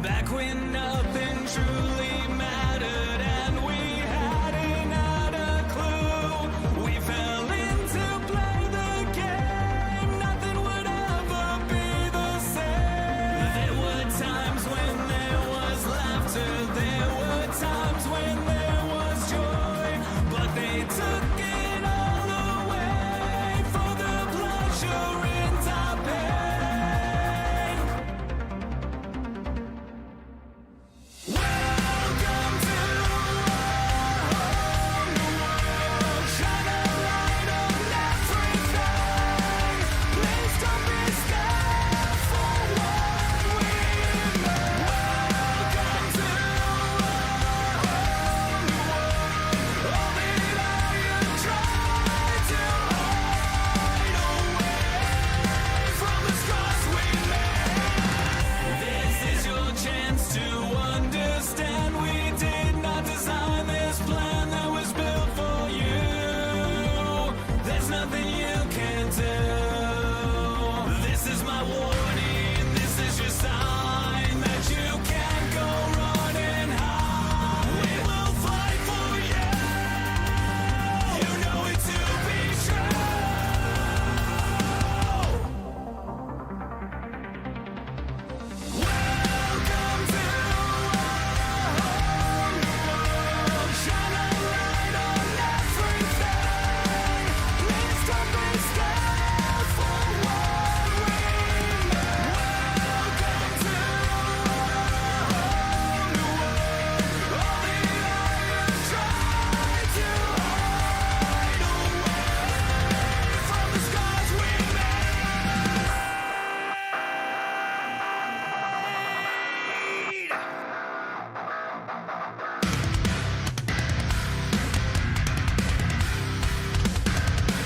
Back when nothing truly mattered and we hadn't had a clue. We fell in to play the game. Nothing would ever be the same. There were times when there was laughter. There were times when there was joy. But they took it all away for the pleasure in our pain. Welcome to our home world. Shine a light on everything. Please don't be scared for what we know. Welcome to our home world. All that I have tried to hide away from the scars we made. This is your chance to understand we did not design this plan that was built for you. There's nothing you can do. This is my warning, this is your sign that you can't go running high. We will fight for you. You know it to be true. Welcome to our home world. Shine a light on everything. Please don't be scared for what we know. Welcome to our home world. All that I have tried to hide away from the scars we made.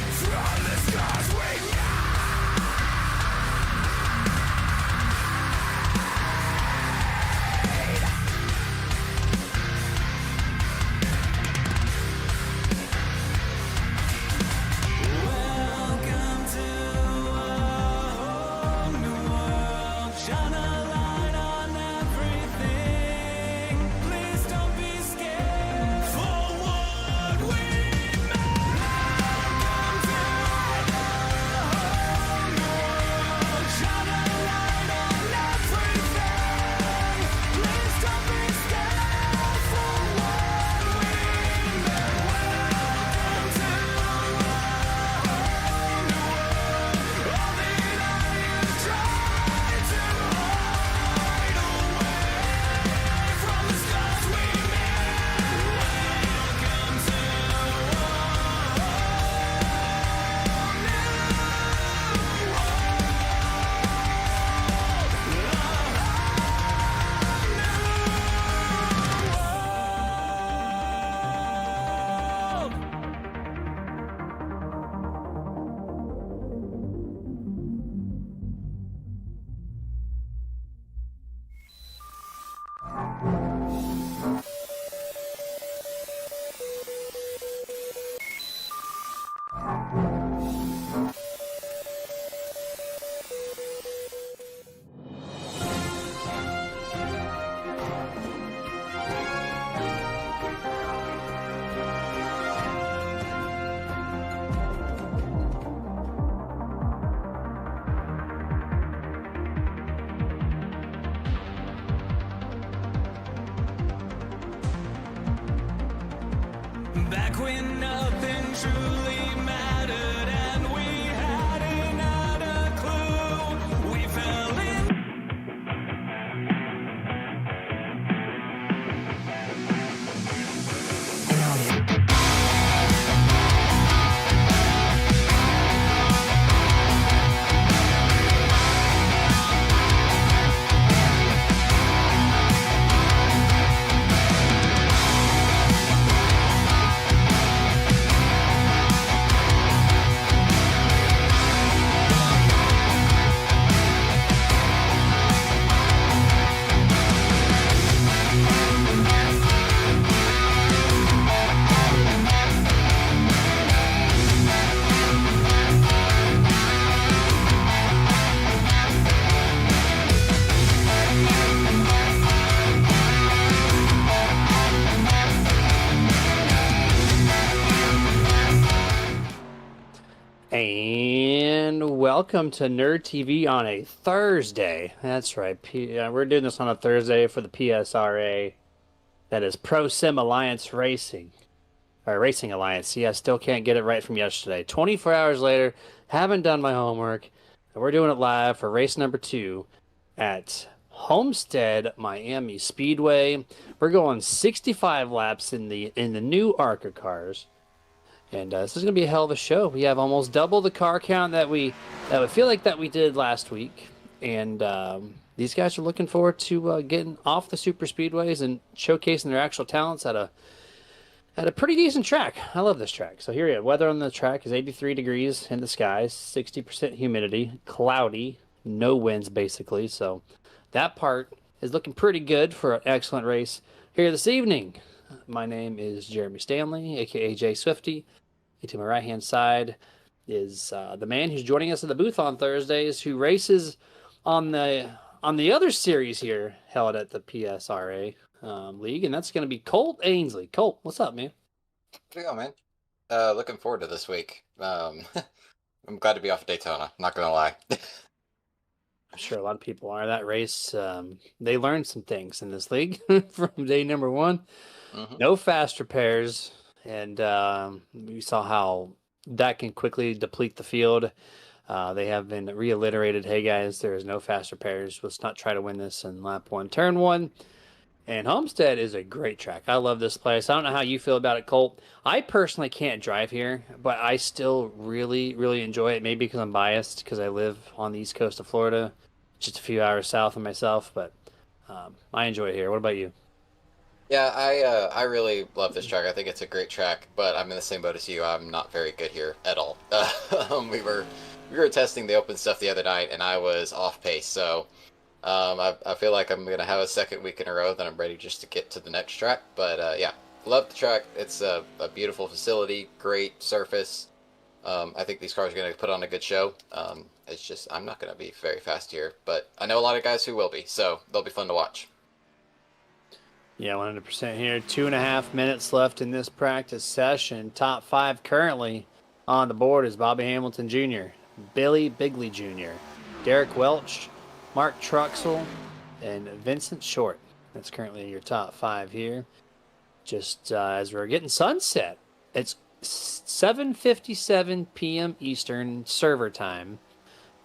From the scars we Welcome to our home world. Shine a light on everything. Please don't be scared for what we made. Welcome to our home world. Shine a light on everything. Please don't be scared for what we made. Welcome to our home world. All that I have tried to hide away from the scars we made. Welcome to Back when nothing truly mattered and we hadn't had a clue. We fell in. And welcome to Nerd TV on a Thursday. That's right. We're doing this on a Thursday for the PSRA. That is ProSim Alliance Racing. Or Racing Alliance. See, I still can't get it right from yesterday. 24 hours later, haven't done my homework. And we're doing it live for race number 2 at Homestead-Miami Speedway. We're going 65 laps in the new ARCA cars. And this is going to be a hell of a show. We have almost double the car count that we feel like that we did last week, and these guys are looking forward to getting off the super speedways and showcasing their actual talents at a pretty decent track. I love this track. So here we have weather on the track is 83 degrees in the skies, 60% humidity, cloudy, no winds basically. So that part is looking pretty good for an excellent race here this evening. My name is Jeremy Stanley, aka Jay Swifty. To my right hand side is the man who's joining us in the booth on Thursdays, who races on the other series here held at the PSRA league, and that's going to be Colt Ainsley. Colt, what's up, man? There you go, man. Looking forward to this week. I'm glad to be off of Daytona, not gonna lie. I'm sure a lot of people are. That race, they learned some things in this league from day number 1. No fast repairs, and we saw how that can quickly deplete the field. They have been reiterated, hey guys, there is no fast repairs. Let's not try to win this in lap 1, turn 1. And Homestead is a great track. I love this place. I don't know how you feel about it, Colt. I personally can't drive here, but I still really, really enjoy it. Maybe because I'm biased, because I live on the east coast of Florida, just a few hours south of myself, but I enjoy it here. What about you? Yeah, I really love this track. I think it's a great track, but I'm in the same boat as you. I'm not very good here at all. We were testing the open stuff the other night, and I was off pace. So I feel like I'm gonna have a second week in a row that I'm ready just to get to the next track. But yeah, love the track. It's a beautiful facility, great surface. I think these cars are gonna put on a good show. It's just I'm not gonna be very fast here, but I know a lot of guys who will be, so they'll be fun to watch. Yeah, 100% here. 2.5 minutes left in this practice session. Top 5 currently on the board is Bobby Hamilton Jr., Billy Bigley Jr., Derek Welch, Mark Truxell, and Vincent Short. That's currently your top 5 here. Just as we're getting sunset, it's 7:57 p.m. Eastern server time,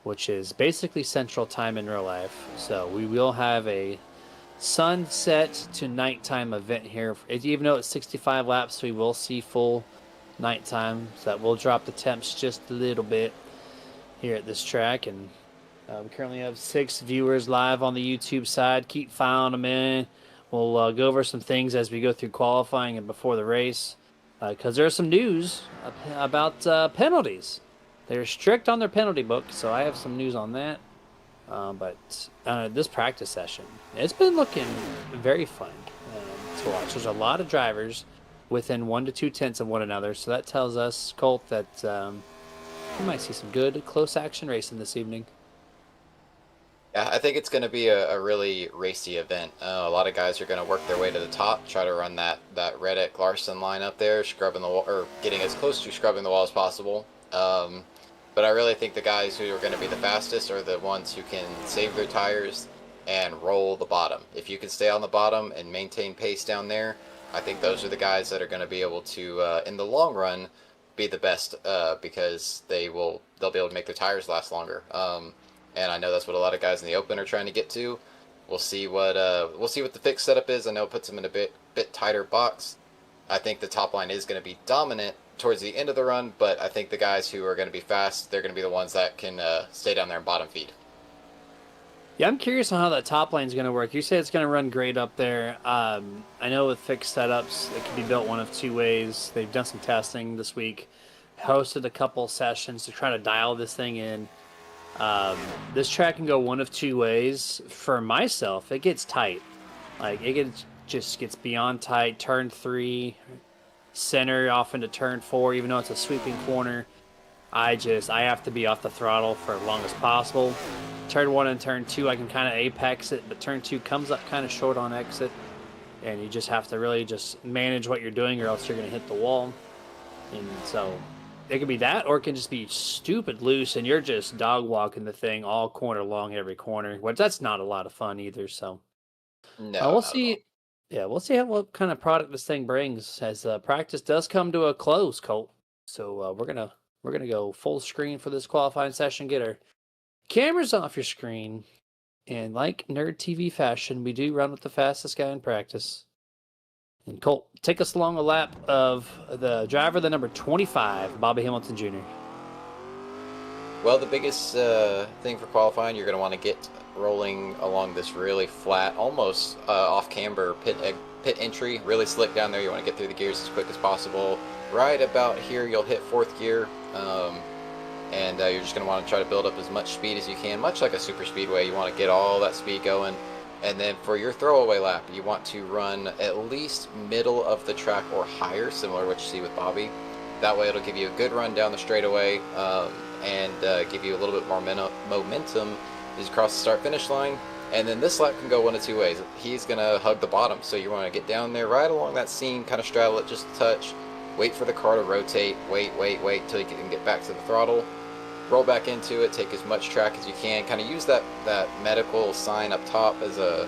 which is basically central time in real life. So we will have a sunset to nighttime event here. Even though it's 65 laps, we will see full nighttime. So that will drop the temps just a little bit here at this track. And we currently have 6 viewers live on the YouTube side. Keep filing them in. We'll go over some things as we go through qualifying and before the race, because there's some news about penalties. They're strict on their penalty book, so I have some news on that. But this practice session, it's been looking very fun to watch. There's a lot of drivers within 1 to 2 tenths of one another, so that tells us, Colt, that we might see some good close action racing this evening. Yeah, I think it's going to be a really racy event. A lot of guys are going to work their way to the top, try to run that Reddick Larson line up there, scrubbing the wall, or getting as close to scrubbing the wall as possible. But I really think the guys who are going to be the fastest are the ones who can save their tires and roll the bottom. If you can stay on the bottom and maintain pace down there, I think those are the guys that are going to be able to, in the long run, be the best because they'll be able to make their tires last longer. And I know that's what a lot of guys in the open are trying to get to. We'll see what the fixed setup is. I know it puts them in a bit tighter box. I think the top line is going to be dominant towards the end of the run, but I think the guys who are going to be fast, they're going to be the ones that can stay down there and bottom feed. Yeah, I'm curious on how that top line is going to work. You say it's going to run great up there. I know with fixed setups, it can be built one of 2 ways. They've done some testing this week, hosted a couple sessions to try to dial this thing in. This track can go one of 2 ways. For myself, it gets tight. Like, just gets beyond tight. Turn 3, center off into turn 4, even though it's a sweeping corner. I have to be off the throttle for as long as possible. Turn 1 and turn 2, I can kind of apex it, but turn 2 comes up kind of short on exit. And you just have to really just manage what you're doing, or else you're going to hit the wall. And so It could be that, or it can just be stupid loose, and you're just dog walking the thing all corner long, every corner. Which that's not a lot of fun either. So No, we'll not at all. see. Yeah, we'll see what kind of product this thing brings as practice does come to a close, Colt. So we're gonna go full screen for this qualifying session. Get our cameras off your screen, and like Nerd TV fashion, we do run with the fastest guy in practice. And Colt, take us along a lap of the driver, the number 25, Bobby Hamilton Jr. Well, the biggest thing for qualifying, you're going to want to get rolling along this really flat, almost off camber pit entry, really slick down there. You want to get through the gears as quick as possible. Right about here, you'll hit fourth gear, and you're just going to want to try to build up as much speed as you can, much like a super speedway. You want to get all that speed going. And then for your throwaway lap, you want to run at least middle of the track or higher, similar to what you see with Bobby. That way it'll give you a good run down the straightaway and give you a little bit more momentum as you cross the start-finish line. And then this lap can go one of two ways. He's going to hug the bottom, so you want to get down there right along that seam, kind of straddle it just a touch, wait for the car to rotate, wait till you can get back to the throttle. Roll back into it, take as much track as you can, kind of use that medical sign up top as a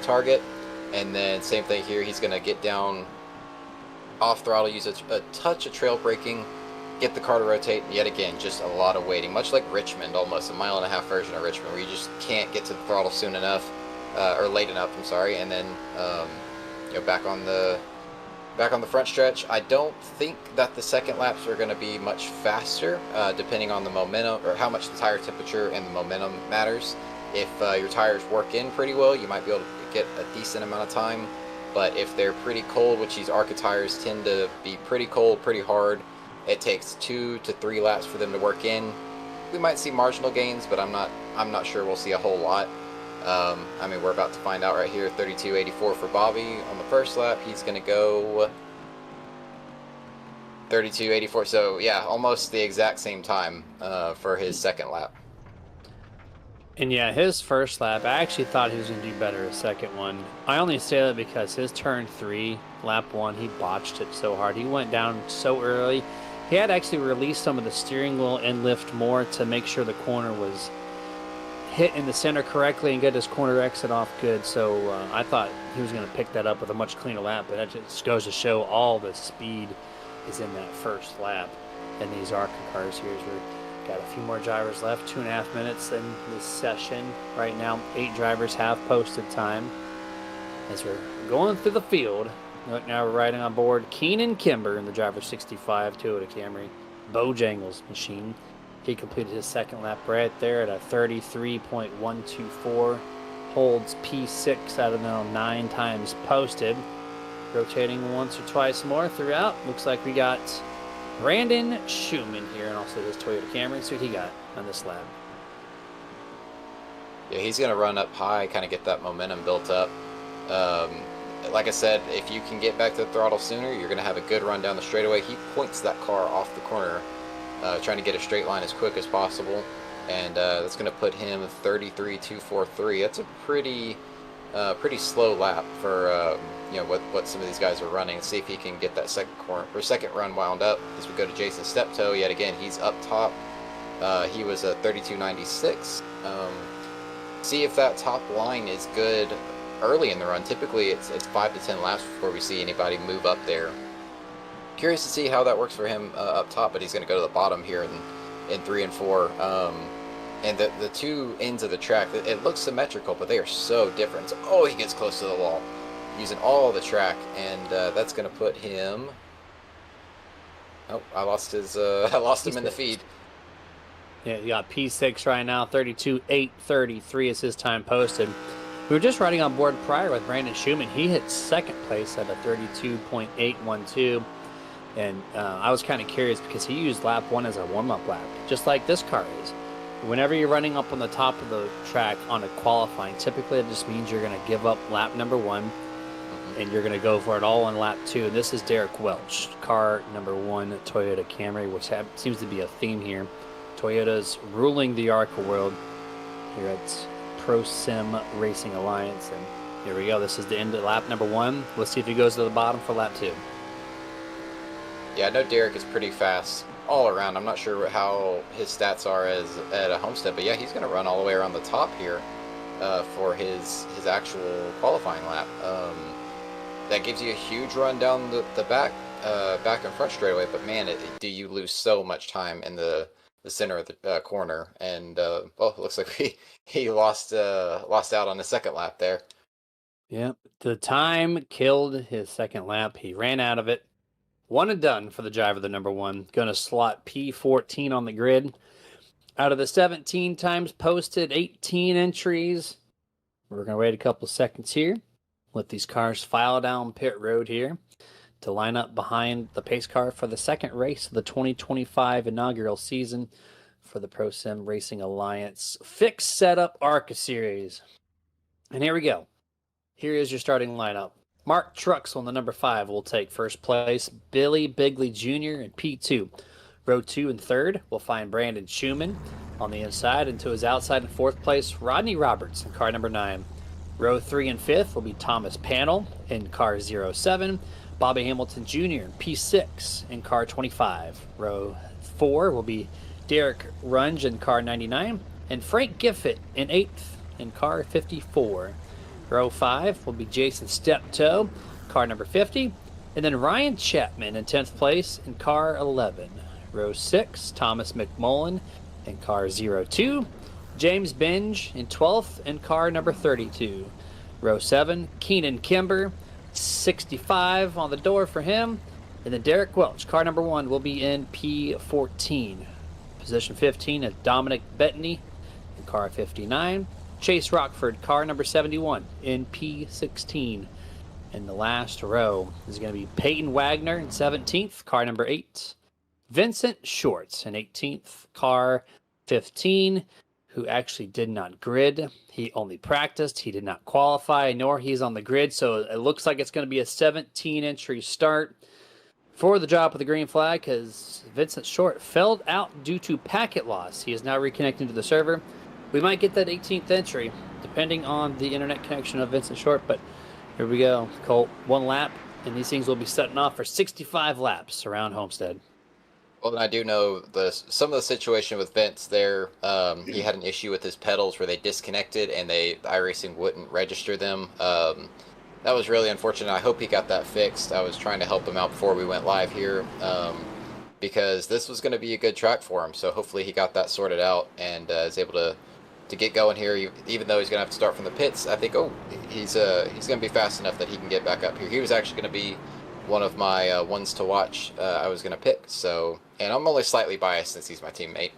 target, and then same thing here, he's going to get down off throttle, use a touch of trail braking, get the car to rotate, and yet again, just a lot of waiting, much like Richmond, almost a mile-and-a-half version of Richmond, where you just can't get to the throttle soon enough, or late enough, I'm sorry, and then back on the front stretch. I don't think that the second laps are going to be much faster, depending on the momentum, or how much the tire temperature and the momentum matters. If your tires work in pretty well, you might be able to get a decent amount of time, but if they're pretty cold, which these ARCA tires tend to be pretty cold, pretty hard, it takes 2 to 3 laps for them to work in. We might see marginal gains, but I'm not sure we'll see a whole lot. I mean, we're about to find out right here. 32.84 for Bobby on the first lap. He's going to go 32.84. So yeah, almost the exact same time for his second lap. And yeah, his first lap, I actually thought he was going to do better his second one. I only say that because his turn 3, lap 1, he botched it so hard. He went down so early. He had actually released some of the steering wheel and lift more to make sure the corner was hit in the center correctly and get his corner exit off good. So I thought he was going to pick that up with a much cleaner lap, but that just goes to show all the speed is in that first lap in these ARCA cars here. We've got a few more drivers left, 2.5 minutes in this session. Right now, 8 drivers have posted time as we're going through the field. Right now we're riding on board Keenan Kimber in the driver 65 Toyota Camry Bojangles machine. He completed his second lap right there at a 33.124. Holds P6 out of now 9 times posted. Rotating once or twice more throughout. Looks like we got Brandon Schumann here, and also his Toyota Camry. So he got on this lap. Yeah, he's going to run up high, kind of get that momentum built up. Like I said, if you can get back to the throttle sooner, you're going to have a good run down the straightaway. He points that car off the corner, trying to get a straight line as quick as possible, and that's going to put him 33.243. That's a pretty slow lap for what some of these guys are running. Let's see if he can get that second run wound up as we go to Jason Steptoe. Yet again, he's up top. He was a 32.96. See if that top line is good early in the run. Typically, it's 5 to 10 laps before we see anybody move up there. Curious to see how that works for him up top, but he's going to go to the bottom here in 3 and 4. And the two ends of the track, it looks symmetrical, but they are so different. So, oh, he gets close to the wall, using all the track, and that's going to put him. Oh, I lost his. I lost him in the feed. Yeah, you got P6 right now. 32.833 is his time posted. We were just riding on board prior with Brandon Schumann. He hit second place at a 32.812. And I was kind of curious because he used lap 1 as a warm-up lap, just like this car is. Whenever you're running up on the top of the track on a qualifying, typically it just means you're going to give up lap number 1 and you're going to go for it all on lap 2. And this is Derek Welch, car number 1 Toyota Camry, which seems to be a theme here. Toyota's ruling the ARCA world here at ProSim Racing Alliance. And here we go. This is the end of lap number 1. Let's see if he goes to the bottom for lap 2. Yeah, I know Derek is pretty fast all around. I'm not sure how his stats are as at a Homestead, but yeah, he's going to run all the way around the top here for his actual qualifying lap. That gives you a huge run down the back and front straightaway, but man, do you lose so much time in the center of the corner, and oh, it looks like he lost out on the second lap there. Yep. The time killed his second lap. He ran out of it. One and done for the driver, the number one. Going to slot P14 on the grid. Out of the 17 times posted, 18 entries. We're going to wait a couple seconds here. Let these cars file down pit road here to line up behind the pace car for the second race of the 2025 inaugural season for the ProSim Racing Alliance Fixed Setup ARCA Series. And here we go. Here is your starting lineup. Mark Truxell on the number 5 will take first place. Billy Bigley Jr. in P2. Row 2 and 3rd will find Brandon Schumann on the inside, and to his outside in 4th place, Rodney Roberts in car number 9. Row 3 and 5th will be Thomas Panel in car 07. Bobby Hamilton Jr. in P6 in car 25. Row 4 will be Derek Runge in car 99. And Frank Giffett in 8th in car 54. Row 5 will be Jason Steptoe, car number 50. And then Ryan Chapman in 10th place in car 11. Row 6, Thomas McMullen in car 02. James Benge in 12th in car number 32. Row 7, Keenan Kimber, 65 on the door for him. And then Derek Welch, car number 1, will be in P14. Position 15 is Dominic Bettany in car 59. Chase Rockford, car number 71 in P16. And the last row is going to be Peyton Wagner in 17th, car number 8. Vincent Shorts in 18th, car 15, who actually did not grid. He only practiced. He did not qualify, nor he's on the grid. So it looks like it's going to be a 17-entry start for the job with the green flag, because Vincent Short fell out due to packet loss. He is now reconnecting to the server. We might get that 18th entry, depending on the internet connection of Vincent Short. But here we go, Colt. 1 lap, and these things will be setting off for 65 laps around Homestead. Well, and I do know some of the situation with Vince there. He had an issue with his pedals where they disconnected and the iRacing wouldn't register them. That was really unfortunate. I hope he got that fixed. I was trying to help him out before we went live here because this was going to be a good track for him. So hopefully he got that sorted out and is able to get going here. Even though he's going to have to start from the pits, I think he's going to be fast enough that he can get back up here. He was actually going to be one of my ones to watch I was going to pick. So, and I'm only slightly biased since he's my teammate.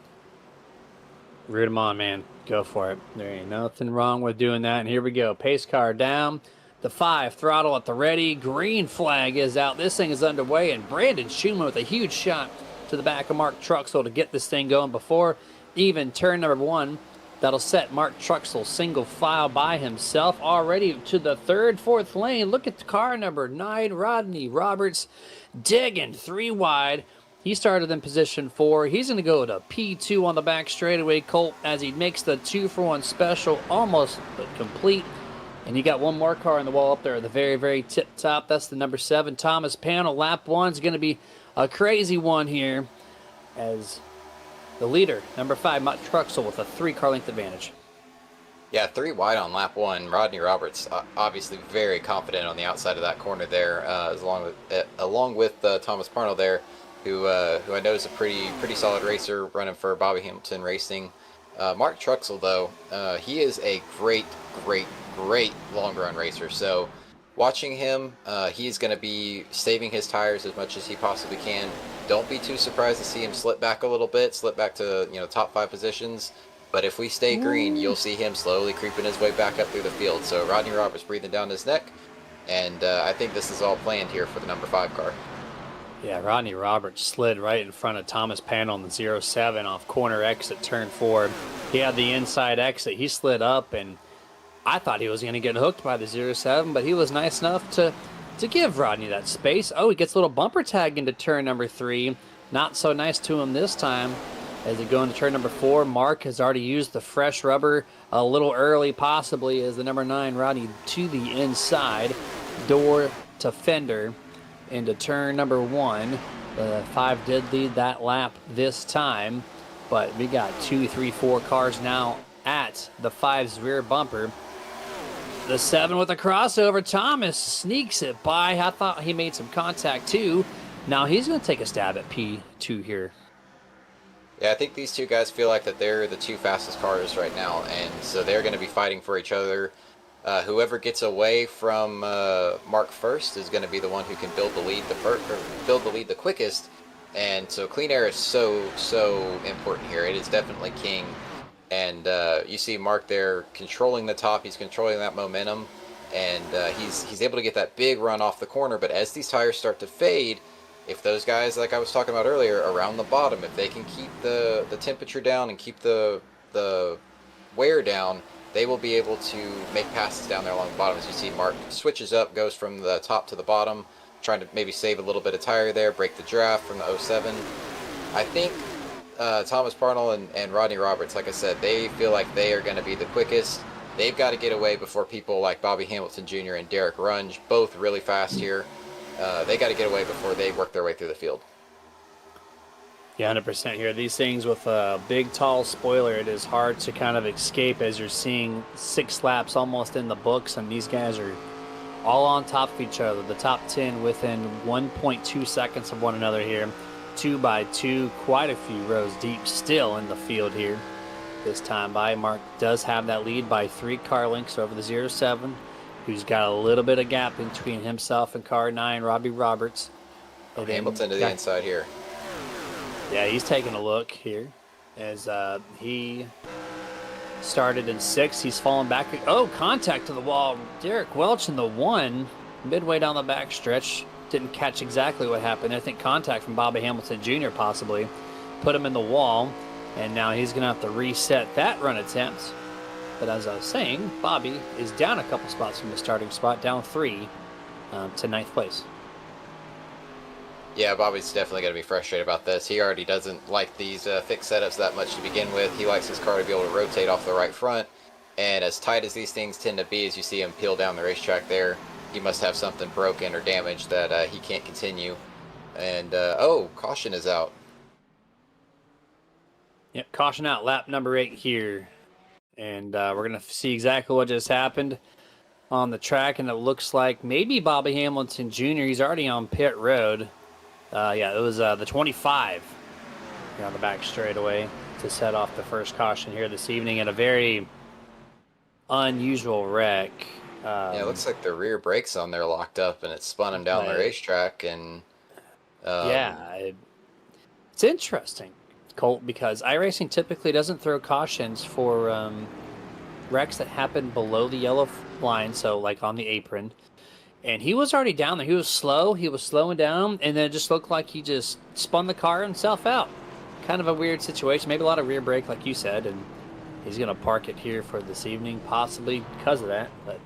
Root him on, man. Go for it. There ain't nothing wrong with doing that. And here we go. Pace car down. The 5, throttle at the ready. Green flag is out. This thing is underway. And Brandon Schumann with a huge shot to the back of Mark Truxell to get this thing going before even turn number 1. That'll set Mark Truxell single file by himself already to the 3rd, 4th lane. Look at the car number 9, Rodney Roberts, digging 3 wide. He started in position 4. He's going to go to P2 on the back straightaway, Colt, as he makes the 2-for-1 special almost complete. And you got one more car on the wall up there at the very, very tip top. That's the number 7, Thomas Panel. Lap 1's going to be a crazy one here as the leader, number 5, Mark Truxell, with a 3-car length advantage. Yeah, 3 wide on lap 1. Rodney Roberts, obviously very confident on the outside of that corner there, along with Thomas Parnell there, who I know is a pretty solid racer running for Bobby Hamilton Racing. Mark Truxell, though, he is a great long run racer. So watching him, he's going to be saving his tires as much as he possibly can. Don't be too surprised to see him slip back a little bit, slip back to top 5 positions. But if we stay green, you'll see him slowly creeping his way back up through the field. So Rodney Roberts breathing down his neck, and I think this is all planned here for the number 5 car. Yeah, Rodney Roberts slid right in front of Thomas Panel on the 07 off corner exit turn 4. He had the inside exit. He slid up, and I thought he was going to get hooked by the 07, but he was nice enough to give Rodney that space. Oh, he gets a little bumper tag into turn number 3. Not so nice to him this time. As they go into turn number 4, Mark has already used the fresh rubber a little early, possibly, as the number 9, Rodney, to the inside. Door to fender into turn number 1. The 5 did lead that lap this time, but we got 2, 3, 4 cars now at the 5's rear bumper. The 7 with a crossover. Thomas sneaks it by. I thought he made some contact too. Now he's going to take a stab at P2 here. Yeah, I think these two guys feel like that they're the 2 fastest cars right now, and so they're going to be fighting for each other. Whoever gets away from Mark first is going to be the one who can build the lead the quickest. And so clean air is so important here. It is definitely king. And you see Mark there controlling the top. He's controlling that momentum, and he's able to get that big run off the corner. But as these tires start to fade, if those guys, like I was talking about earlier, around the bottom, if they can keep the temperature down and keep the wear down, they will be able to make passes down there along the bottom. As you see, Mark switches up, goes from the top to the bottom, trying to maybe save a little bit of tire there, break the draft from the 07. I think Thomas Parnell and Rodney Roberts, like I said, they feel like they are going to be the quickest. They've got to get away before people like Bobby Hamilton Jr. and Derek Runge, both really fast here. They got to get away before they work their way through the field. Yeah, 100% here. These things with a big, tall spoiler, it is hard to kind of escape as you're seeing 6 laps almost in the books, and these guys are all on top of each other. The top 10 within 1.2 seconds of one another here. 2 by 2, quite a few rows deep still in the field here. This time by Mark does have that lead by 3 car lengths over the 07, who's got a little bit of gap between himself and car 9, Robbie Roberts. And Hamilton to the inside here. Yeah, he's taking a look here as he started in 6th. He's fallen back. Oh, contact to the wall. Derek Welch in the 1, midway down the back stretch. Didn't catch exactly what happened. I think contact from Bobby Hamilton Jr. possibly put him in the wall, and now he's going to have to reset that run attempt. But as I was saying, Bobby is down a couple spots from the starting spot, down 3 to 9th place. Yeah, Bobby's definitely going to be frustrated about this. He already doesn't like these fixed setups that much to begin with. He likes his car to be able to rotate off the right front. And as tight as these things tend to be, as you see him peel down the racetrack there, he must have something broken or damaged that he can't continue. And, oh, caution is out. Yep, caution out, lap number 8 here. And we're going to see exactly what just happened on the track. And it looks like maybe Bobby Hamilton Jr., he's already on pit road. Yeah, it was the 25 here on the back straightaway to set off the first caution here this evening in a very unusual wreck. Yeah, it looks like the rear brakes on there locked up, and it spun him down the racetrack. And it's interesting, Colt, because iRacing typically doesn't throw cautions for wrecks that happen below the yellow line, so like on the apron. And he was already down there. He was slow. He was slowing down, and then it just looked like he just spun the car himself out. Kind of a weird situation. Maybe a lot of rear brake, like you said, and he's going to park it here for this evening, possibly because of that. But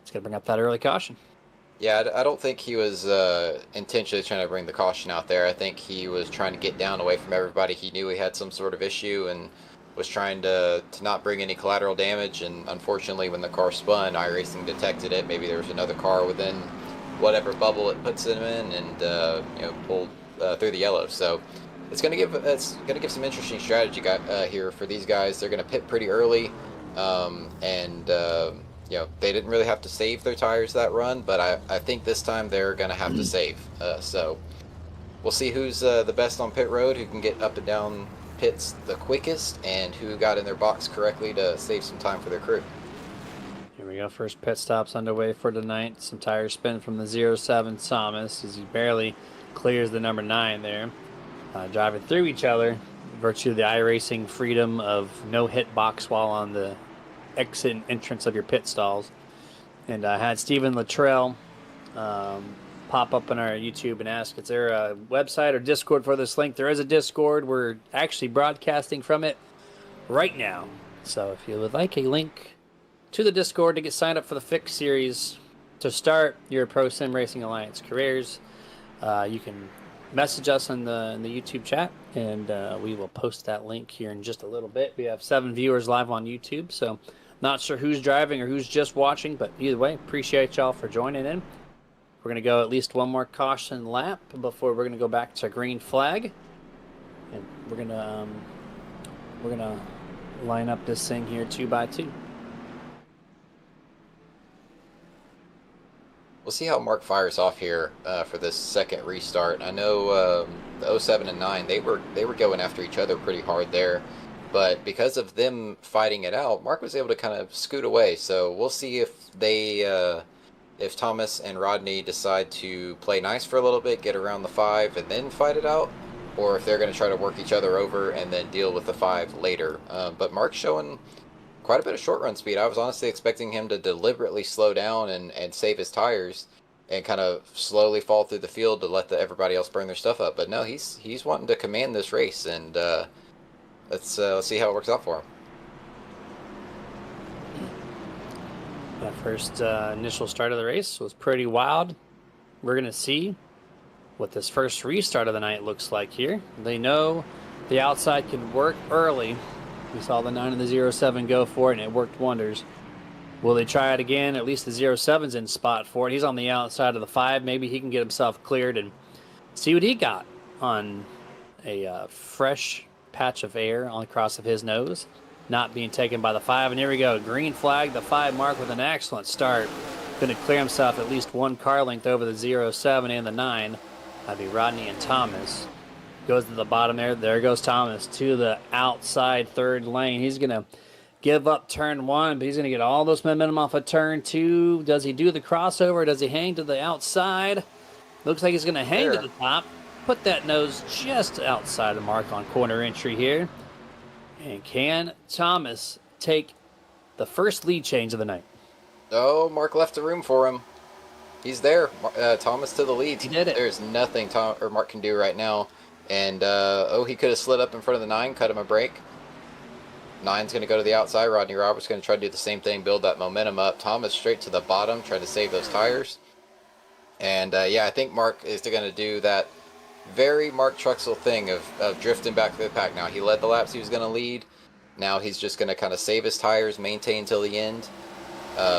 it's going to bring up that early caution. Yeah, I don't think he was intentionally trying to bring the caution out there. I think he was trying to get down away from everybody. He knew he had some sort of issue and was trying to not bring any collateral damage. And unfortunately, when the car spun, iRacing detected it. Maybe there was another car within whatever bubble it puts him in, and pulled through the yellow. So it's going to give some interesting strategy here for these guys. They're going to pit pretty early, they didn't really have to save their tires that run, but I think this time they're going to have to save. So we'll see who's the best on pit road, who can get up and down pits the quickest, and who got in their box correctly to save some time for their crew. Here we go. First pit stops underway for tonight. Some tire spin from the 07 Thomas as he barely clears the number 9 there. Driving through each other, virtue of the iRacing freedom of no hit box while on the exit and entrance of your pit stalls. And I had Stephen Luttrell pop up on our YouTube and ask, is there a website or Discord for this link? There is a Discord. We're actually broadcasting from it right now. So if you would like a link to the Discord to get signed up for the Fixed Series to start your ProSim Racing Alliance careers, you can message us in the YouTube chat, and we will post that link here in just a little bit. We have 7 viewers live on YouTube, so not sure who's driving or who's just watching, but either way, appreciate y'all for joining in. We're going to go at least one more caution lap before we're going to go back to green flag. And we're going to line up this thing here 2 by 2. We'll see how Mark fires off here for this second restart. I know the 07 and 9, they were going after each other pretty hard there, but because of them fighting it out, Mark was able to kind of scoot away. So we'll see if if Thomas and Rodney decide to play nice for a little bit, get around the 5, and then fight it out, or if they're going to try to work each other over and then deal with the 5 later. But Mark's showing quite a bit of short run speed. I was honestly expecting him to deliberately slow down and save his tires and kind of slowly fall through the field to let everybody else burn their stuff up. But no, he's wanting to command this race, and let's see how it works out for him. That first initial start of the race was pretty wild. We're going to see what this first restart of the night looks like here. They know the outside can work early. We saw the 9 and the 07 go for it, and it worked wonders. Will they try it again? At least the 07's in spot for it. He's on the outside of the 5. Maybe he can get himself cleared and see what he got on a fresh patch of air on the cross of his nose, not being taken by the 5. And here we go. Green flag, the 5 Mark with an excellent start. Going to clear himself at least one car length over the 07 and the 9. That'd be Rodney and Thomas. Goes to the bottom there. There goes Thomas to the outside third lane. He's going to give up turn 1, but he's going to get all those momentum off of turn 2. Does he do the crossover? Does he hang to the outside? Looks like he's going to hang to the top. Put that nose just outside the mark on corner entry here. And can Thomas take the first lead change of the night? Oh, Mark left the room for him. He's there. Thomas to the lead. He did it. There's nothing Mark can do right now. And, he could have slid up in front of the 9, cut him a break. 9's going to go to the outside. Rodney Roberts going to try to do the same thing, build that momentum up. Thomas straight to the bottom, try to save those tires. And, yeah, I think Mark is going to do that very Mark Truxell thing of drifting back to the pack. Now, he led the laps he was going to lead. Now he's just going to kind of save his tires, maintain till the end,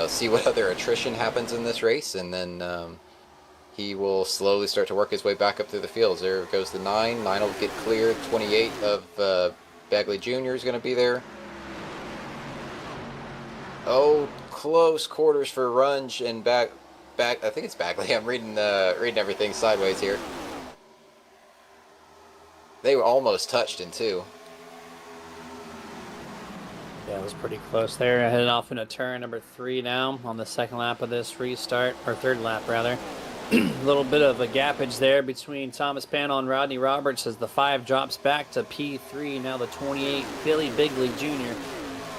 see what other attrition happens in this race, and then he will slowly start to work his way back up through the fields. There goes the 9. 9 will get clear. 28 of Bagley Jr. is going to be there. Oh, close quarters for Runge and back. I think it's Bagley. I'm reading everything sideways here. They were almost touched in 2. Yeah, it was pretty close there. Heading off into turn number 3 now on the second lap of this restart, or third lap rather. A little bit of a gappage there between Thomas Panel and Rodney Roberts as the 5 drops back to P3. Now the 28, Billy Bigley Jr.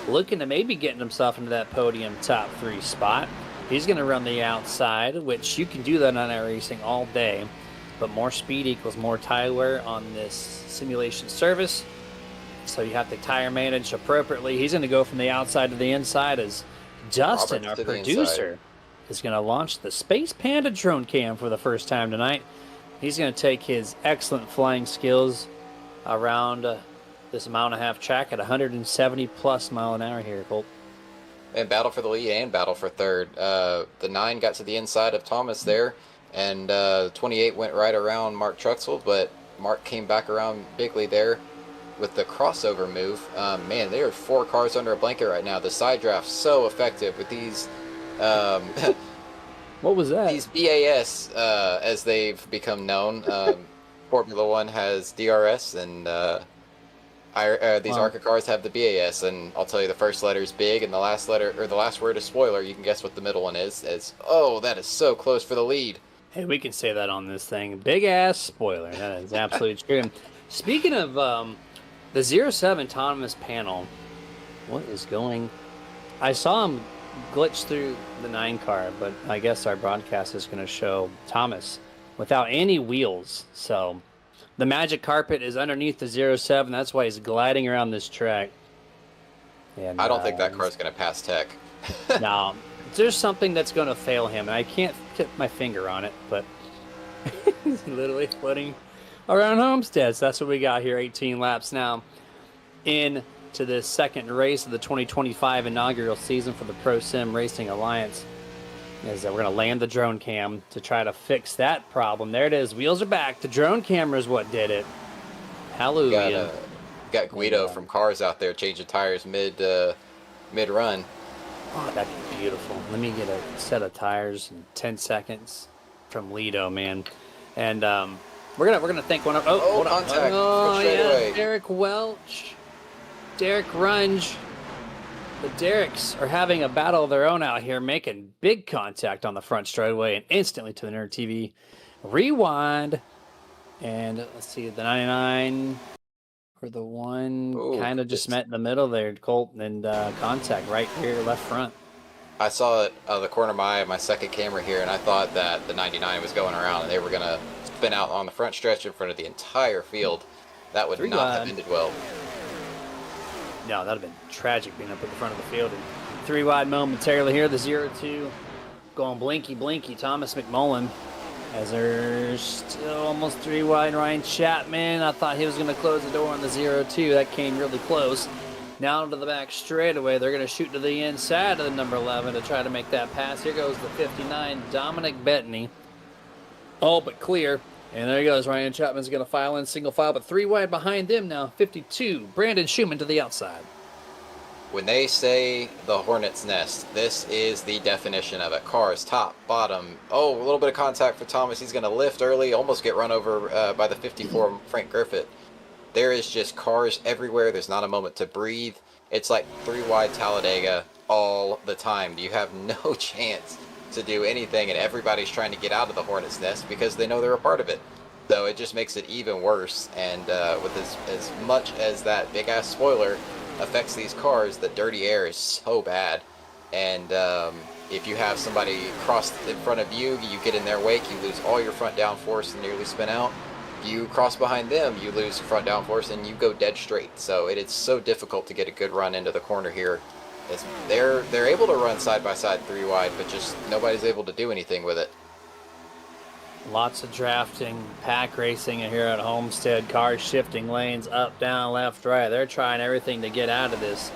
looking to maybe getting himself into that podium top 3 spot. He's going to run the outside, which you can do that on iRacing all day, but more speed equals more tire wear on this simulation service. So you have to tire manage appropriately. He's going to go from the outside to the inside as Dustin, our producer, is going to launch the Space Panda drone cam for the first time tonight. He's going to take his excellent flying skills around this mile-and-a-half track at 170 plus mile an hour here, Colt. And battle for the lead and battle for third. The 9 got to the inside of Thomas there, and 28 went right around Mark Truxell, but Mark came back around Bigley there with the crossover move. Man, there are 4 cars under a blanket right now. The side draft's so effective with these what was that? These BAS, as they've become known. Formula One has DRS, and these ARCA cars have the BAS. And I'll tell you, the first letter is big, and the last letter, or the last word is spoiler. You can guess what the middle one is. It's, oh, that is so close for the lead. Hey, we can say that on this thing. Big ass spoiler. That is absolutely true. Speaking of the 07 Thomas Panel, what is going? I saw him glitch through the 9 car, but I guess our broadcast is going to show Thomas without any wheels. So the magic carpet is underneath the 07. That's why he's gliding around this track. And I don't think that car's going to pass tech. No, there's something that's going to fail him, and I can't tip my finger on it, but he's literally floating around Homestead. So that's what we got here, 18 laps now in to the second race of the 2025 inaugural season for the ProSim Racing Alliance. is that we're going to land the drone cam to try to fix that problem. There it is. Wheels are back. The drone camera is what did it. Hallelujah. Got Guido from Cars out there changing tires mid run. Oh, that'd be beautiful. Let me get a set of tires in 10 seconds from Lido, man. And we're gonna thank one of hold on. Contact. Oh Straight yeah, away. Derek Welch, Derek Runge. The Derricks are having a battle of their own out here, making big contact on the front straightaway and instantly to the Nerd TV. Rewind. And let's see, the 99 for the one kind of just met in the middle there, Colt, and contact right here, left front. I saw it out of the corner of my second camera here, and I thought that the 99 was going around and they were going to spin out on the front stretch in front of the entire field. That would not have ended well. No, that would have been tragic being up at the front of the field. And 3 wide momentarily here, the 0-2 going blinky, Thomas McMullen. As there's still almost 3 wide, Ryan Chapman. I thought he was going to close the door on the 0-2. That came really close. Now to the back straightaway. They're going to shoot to the inside of the number 11 to try to make that pass. Here goes the 59, Dominic Bettany. All but clear. And there he goes. Ryan Chapman's going to file in single file, but 3 wide behind them now. 52, Brandon Schumann to the outside. When they say the Hornet's Nest, this is the definition of it. Cars, top, bottom. Oh, a little bit of contact for Thomas. He's going to lift early, almost get run over by the 54 Frank Griffith. There is just cars everywhere. There's not a moment to breathe. It's like 3 wide Talladega all the time. You have no chance to do anything, and everybody's trying to get out of the Hornet's Nest because they know they're a part of it. So it just makes it even worse. And with as much as that big-ass spoiler affects these cars, the dirty air is so bad. And if you have somebody cross in front of you, you get in their wake, you lose all your front downforce and nearly spin out. You cross behind them, you lose front downforce and you go dead straight. So it is so difficult to get a good run into the corner here. They're able to run side by side 3 wide, but just nobody's able to do anything with it. Lots of drafting, pack racing here at Homestead. Cars shifting lanes up, down, left, right. They're trying everything to get out of this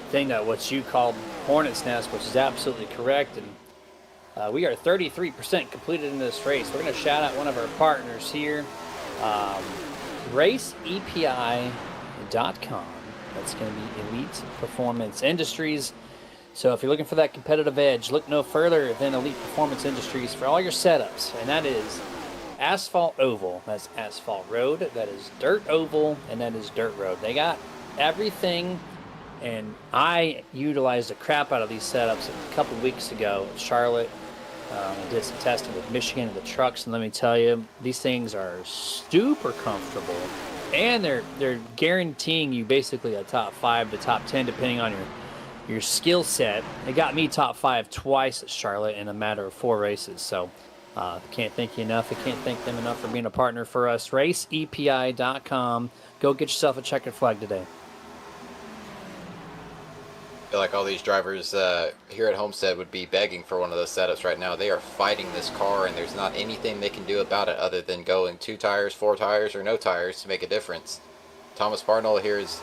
thing that what you called Hornet's Nest, which is absolutely correct. And we are 33% completed in this race. We're going to shout out one of our partners here, RaceEPI.com. That's going to be Elite Performance Industries. So if you're looking for that competitive edge, look no further than Elite Performance Industries for all your setups. And that is asphalt oval. That's asphalt road. That is dirt oval. And that is dirt road. They got everything. And I utilized the crap out of these setups a couple weeks ago in Charlotte. I did some testing with Michigan and the trucks. And let me tell you, these things are super comfortable. And they're guaranteeing you basically a top 5 to top 10 depending on your skill set. It got me top 5 twice at Charlotte in a matter of 4 races. So can't thank you enough. I can't thank them enough for being a partner for us. RaceEPI.com. Go get yourself a checkered flag today. I feel like all these drivers here at Homestead would be begging for one of those setups right now. They are fighting this car, and there's not anything they can do about it other than going 2 tires, 4 tires, or no tires to make a difference. Thomas Parnell here has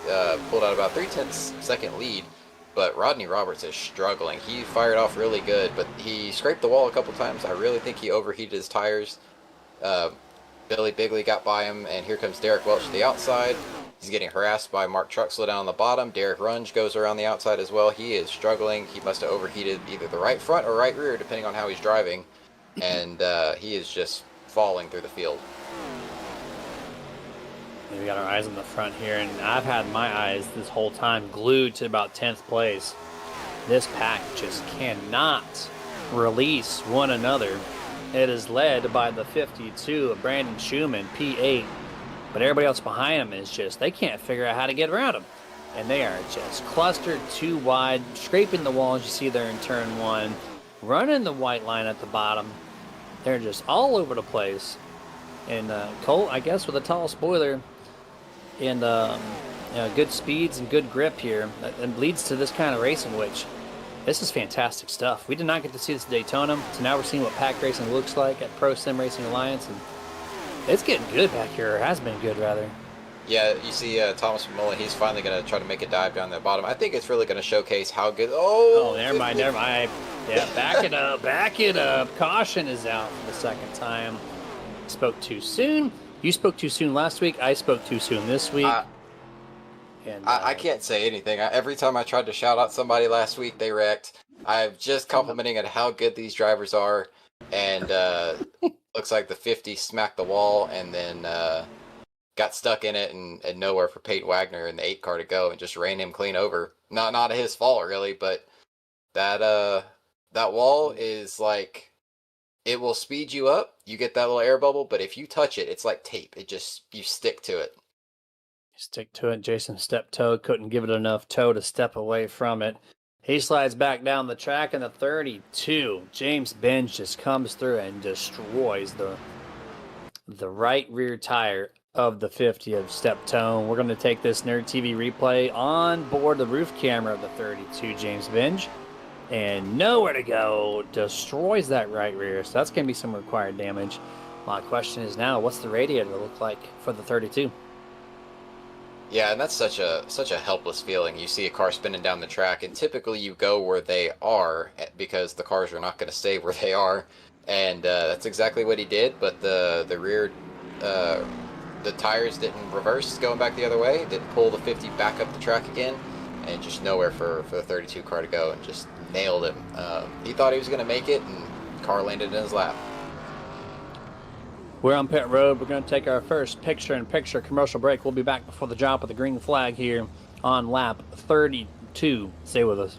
pulled out about 3/10 second lead, but Rodney Roberts is struggling. He fired off really good, but he scraped the wall a couple times. I really think he overheated his tires. Billy Bigley got by him, and here comes Derek Welch to the outside. He's getting harassed by Mark Truxlow down on the bottom. Derek Runge goes around the outside as well. He is struggling. He must have overheated either the right front or right rear, depending on how he's driving. And he is just falling through the field. We got our eyes on the front here, and I've had my eyes this whole time glued to about 10th place. This pack just cannot release one another. It is led by the 52 of Brandon Schumann, P8. But everybody else behind him is just, they can't figure out how to get around him. And they are just clustered 2 wide, scraping the wall as you see there in turn 1, running the white line at the bottom. They're just all over the place. And Colt, I guess, with a tall spoiler and good speeds and good grip here, that leads to this kind of racing, which this is fantastic stuff. We did not get to see this at Daytona, so now we're seeing what pack racing looks like at ProSim Racing Alliance, and it's getting good back here, or has been good, rather. Yeah, you see Thomas McMullen, he's finally going to try to make a dive down the bottom. I think it's really going to showcase how good... Oh, Oh, never mind, never mind. Yeah, back it up, back it up. Caution is out for the second time. Spoke too soon. You spoke too soon last week. I spoke too soon this week. I can't say anything. Every time I tried to shout out somebody last week, they wrecked. I'm just complimenting at how good these drivers are, and looks like the 50 smacked the wall and then got stuck in it and nowhere for Peyton Wagner in the 8 car to go and just ran him clean over. Not his fault really, but that wall is like, it will speed you up. You get that little air bubble, but if you touch it, it's like tape. You stick to it. Stick to it. Jason stepped toe, couldn't give it enough toe to step away from it. He slides back down the track in the 32. James Benj just comes through and destroys the right rear tire of the 50 of Steptone. We're going to take this Nerd TV replay on board the roof camera of the 32 James Benj. And nowhere to go. Destroys that right rear. So that's going to be some required damage. My question is now, what's the radiator look like for the 32? Yeah, and that's such a helpless feeling. You see a car spinning down the track, and typically you go where they are because the cars are not going to stay where they are. And that's exactly what he did. But the rear, the tires didn't reverse going back the other way. Didn't pull the 50 back up the track again. And just nowhere for the 32 car to go, and just nailed him. He thought he was going to make it, and the car landed in his lap. We're on pit road. We're going to take our first picture-in-picture commercial break. We'll be back before the drop of the green flag here on lap 32. Stay with us.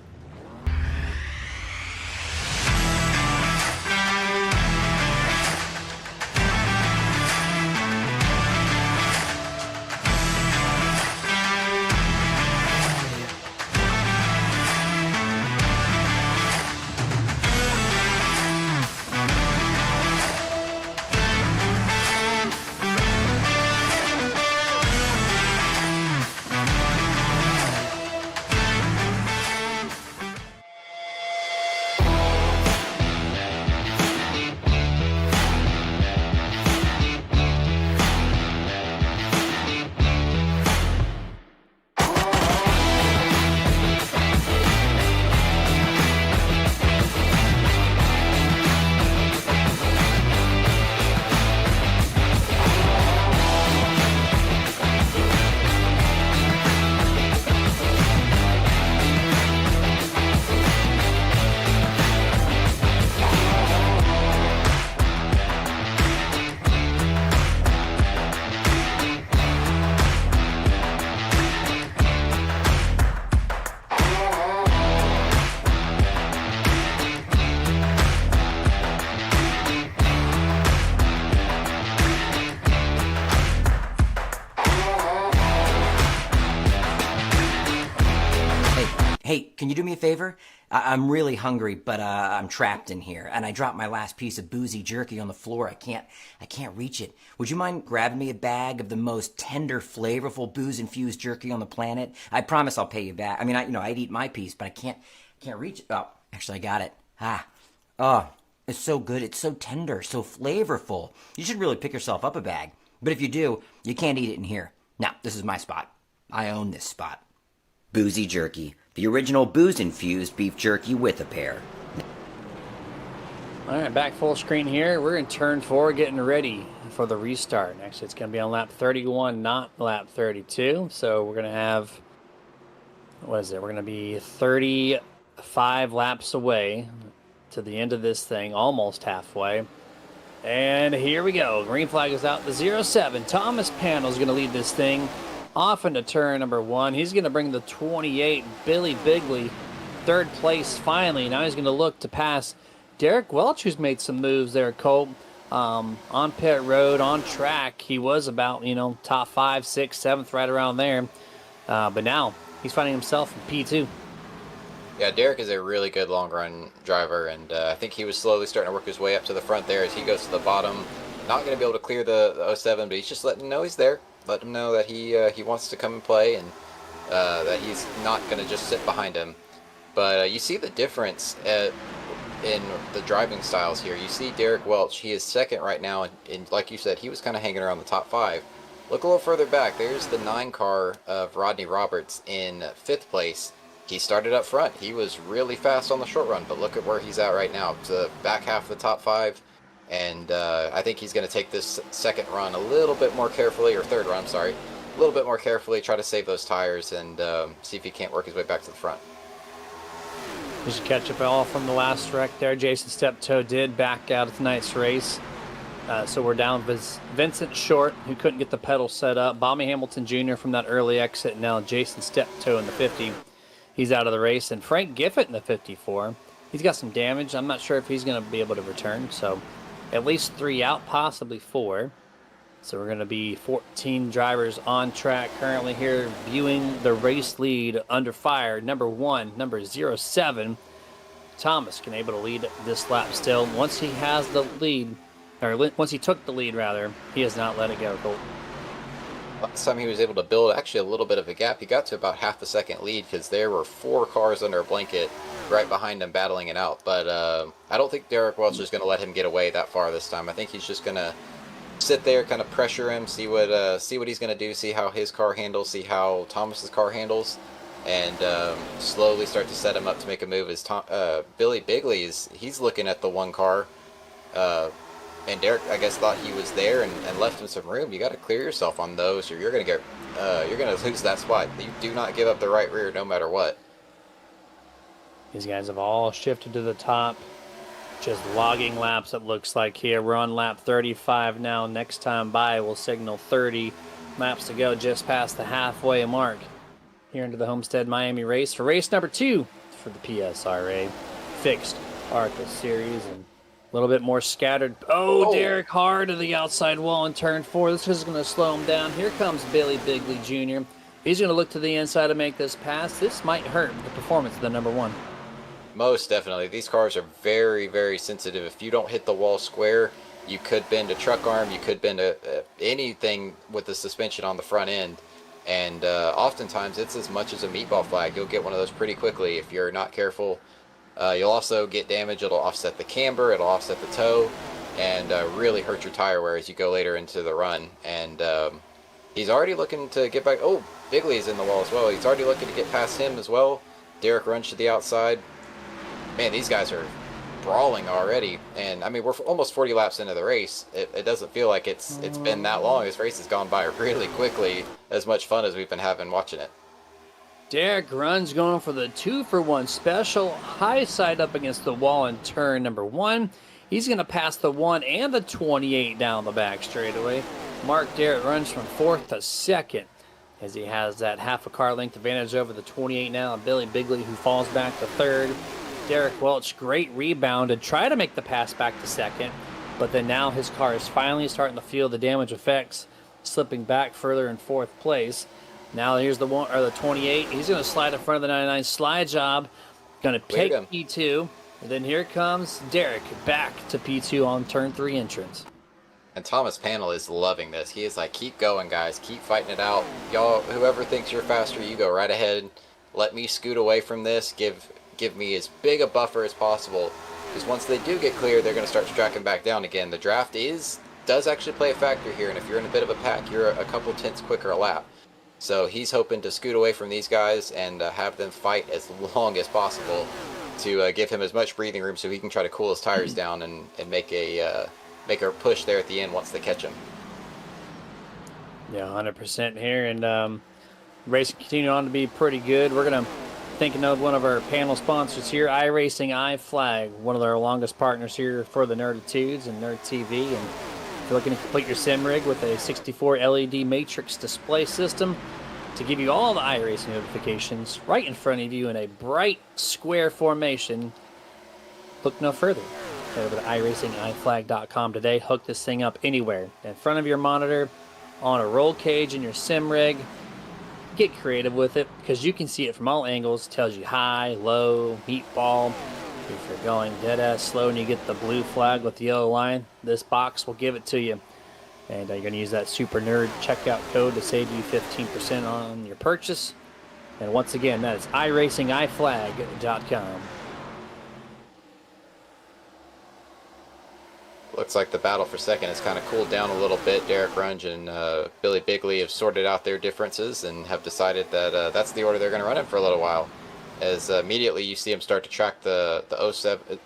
Hey, can you do me a favor? I'm really hungry, but I'm trapped in here, and I dropped my last piece of boozy jerky on the floor. I can't reach it. Would you mind grabbing me a bag of the most tender, flavorful booze-infused jerky on the planet? I promise I'll pay you back. I mean, I'd eat my piece, but I can't reach it. Oh, actually, I got it. Oh, it's so good. It's so tender, so flavorful. You should really pick yourself up a bag. But if you do, you can't eat it in here. Now, this is my spot. I own this spot. Boozy jerky. The original booze-infused beef jerky with a pear. All right, back full screen here. We're in turn 4, getting ready for the restart. Actually, it's going to be on lap 31, not lap 32. So we're going to have, what is it? We're going to be 35 laps away to the end of this thing, almost halfway. And here we go. Green flag is out. The 07. Thomas Panel is going to lead this thing off into turn number 1. He's going to bring the 28, Billy Bigley, third place finally. Now he's going to look to pass Derek Welch, who's made some moves there, Colt, on pit road, on track. He was about, top 5, 6, 7th, right around there. But now he's finding himself in P2. Yeah, Derek is a really good long-run driver, and I think he was slowly starting to work his way up to the front there as he goes to the bottom. Not going to be able to clear the 07, but he's just letting him know he's there. Let him know that he wants to come and play, and that he's not going to just sit behind him. But you see the difference in the driving styles here. You see Derek Welch, he is second right now, and like you said, he was kind of hanging around the top 5. Look a little further back. There's the 9 car of Rodney Roberts in 5th place. He started up front. He was really fast on the short run, but look at where he's at right now. It's the back half of the top 5, and I think he's going to take this second run a little bit more carefully, or third run, sorry, a little bit more carefully, try to save those tires, and see if he can't work his way back to the front. Just catch up all from the last wreck there. Jason Steptoe did back out of tonight's race. So we're down with Vincent Short, who couldn't get the pedal set up. Bobby Hamilton Jr. from that early exit. Now Jason Steptoe in the 50. He's out of the race. And Frank Gifford in the 54. He's got some damage. I'm not sure if he's going to be able to return. So at least 3 out, possibly 4. So we're going to be 14 drivers on track currently here, viewing the race lead under fire. Number 1, number 07. Thomas can able to lead this lap still. Once he has the lead, or once he took the lead, rather, he has not let it go, Colt. Last time he was able to build actually a little bit of a gap. He got to about half a second lead because there were 4 cars under a blanket right behind him battling it out. But I don't think Derek Welch is going to let him get away that far this time. I think he's just going to sit there, kind of pressure him, see what he's going to do, see how his car handles, see how Thomas's car handles, and slowly start to set him up to make a move. As Billy Bigley he's looking at the 1 car. And Derek, I guess, thought he was there and left him some room. You got to clear yourself on those, or you're going to lose that spot. You do not give up the right rear, no matter what. These guys have all shifted to the top, just logging laps. It looks like here we're on lap 35 now. Next time by, we'll signal 30 laps to go, just past the halfway mark here into the Homestead-Miami race for race number 2 for the PSRA Fixed ARCA Series. And a little bit more scattered. Oh, Derek hard to the outside wall in turn 4. This is going to slow him down. Here comes Billy Bigley Jr. He's going to look to the inside to make this pass. This might hurt the performance of the number 1. Most definitely. These cars are very, very sensitive. If you don't hit the wall square, you could bend a truck arm. You could bend anything with the suspension on the front end. And oftentimes it's as much as a meatball flag. You'll get one of those pretty quickly if you're not careful. You'll also get damage. It'll offset the camber, it'll offset the toe, and really hurt your tire wear as you go later into the run. And he's already looking to get back. Oh, Bigley's in the wall as well. He's already looking to get past him as well. Derek runs to the outside. Man, these guys are brawling already. And, I mean, we're almost 40 laps into the race. It doesn't feel like it's been that long. This race has gone by really quickly, as much fun as we've been having watching it. Derek runs going for the 2-for-1 special. High side up against the wall in turn number 1. He's going to pass the 1 and the 28 down the back straightaway. Mark Derek runs from 4th to 2nd as he has that half a car length advantage over the 28 now. And Billy Bigley, who falls back to 3rd. Derek Welch, great rebound to try to make the pass back to 2nd. But then now his car is finally starting to feel the damage effects, slipping back further in 4th place. Now here's the 28. He's going to slide in front of the 99. Slide job. Going to take P2. And then here comes Derek back to P2 on turn 3 entrance. And Thomas Panel is loving this. He is like, keep going, guys. Keep fighting it out. Y'all, whoever thinks you're faster, you go right ahead. Let me scoot away from this. Give me as big a buffer as possible. Because once they do get clear, they're going to start tracking back down again. The draft does actually play a factor here. And if you're in a bit of a pack, you're a couple tenths quicker a lap. So he's hoping to scoot away from these guys and have them fight as long as possible to give him as much breathing room so he can try to cool his tires down and make a push there at the end once they catch him. Yeah, 100% here. And racing continue on to be pretty good. We're going to thinking of one of our panel sponsors here, iRacing iFlag, one of our longest partners here for the Nerditudes and Nerd TV. And if you're looking to complete your sim rig with a 64 LED matrix display system to give you all the iRacing notifications right in front of you in a bright square formation, look no further. Head over to iRacingIFlag.com today. Hook this thing up anywhere in front of your monitor, on a roll cage in your sim rig. Get creative with it because you can see it from all angles. Tells you high, low, meatball. If you're going dead ass slow and you get the blue flag with the yellow line, this box will give it to you. And you're going to use that Super Nerd checkout code to save you 15% on your purchase. And once again, that is iRacingIFlag.com. Look looks like the battle for second has kind of cooled down a little bit. Derek Runge and Billy Bigley have sorted out their differences and have decided that that's the order they're going to run in for a little while. As immediately you see him start to track the 07.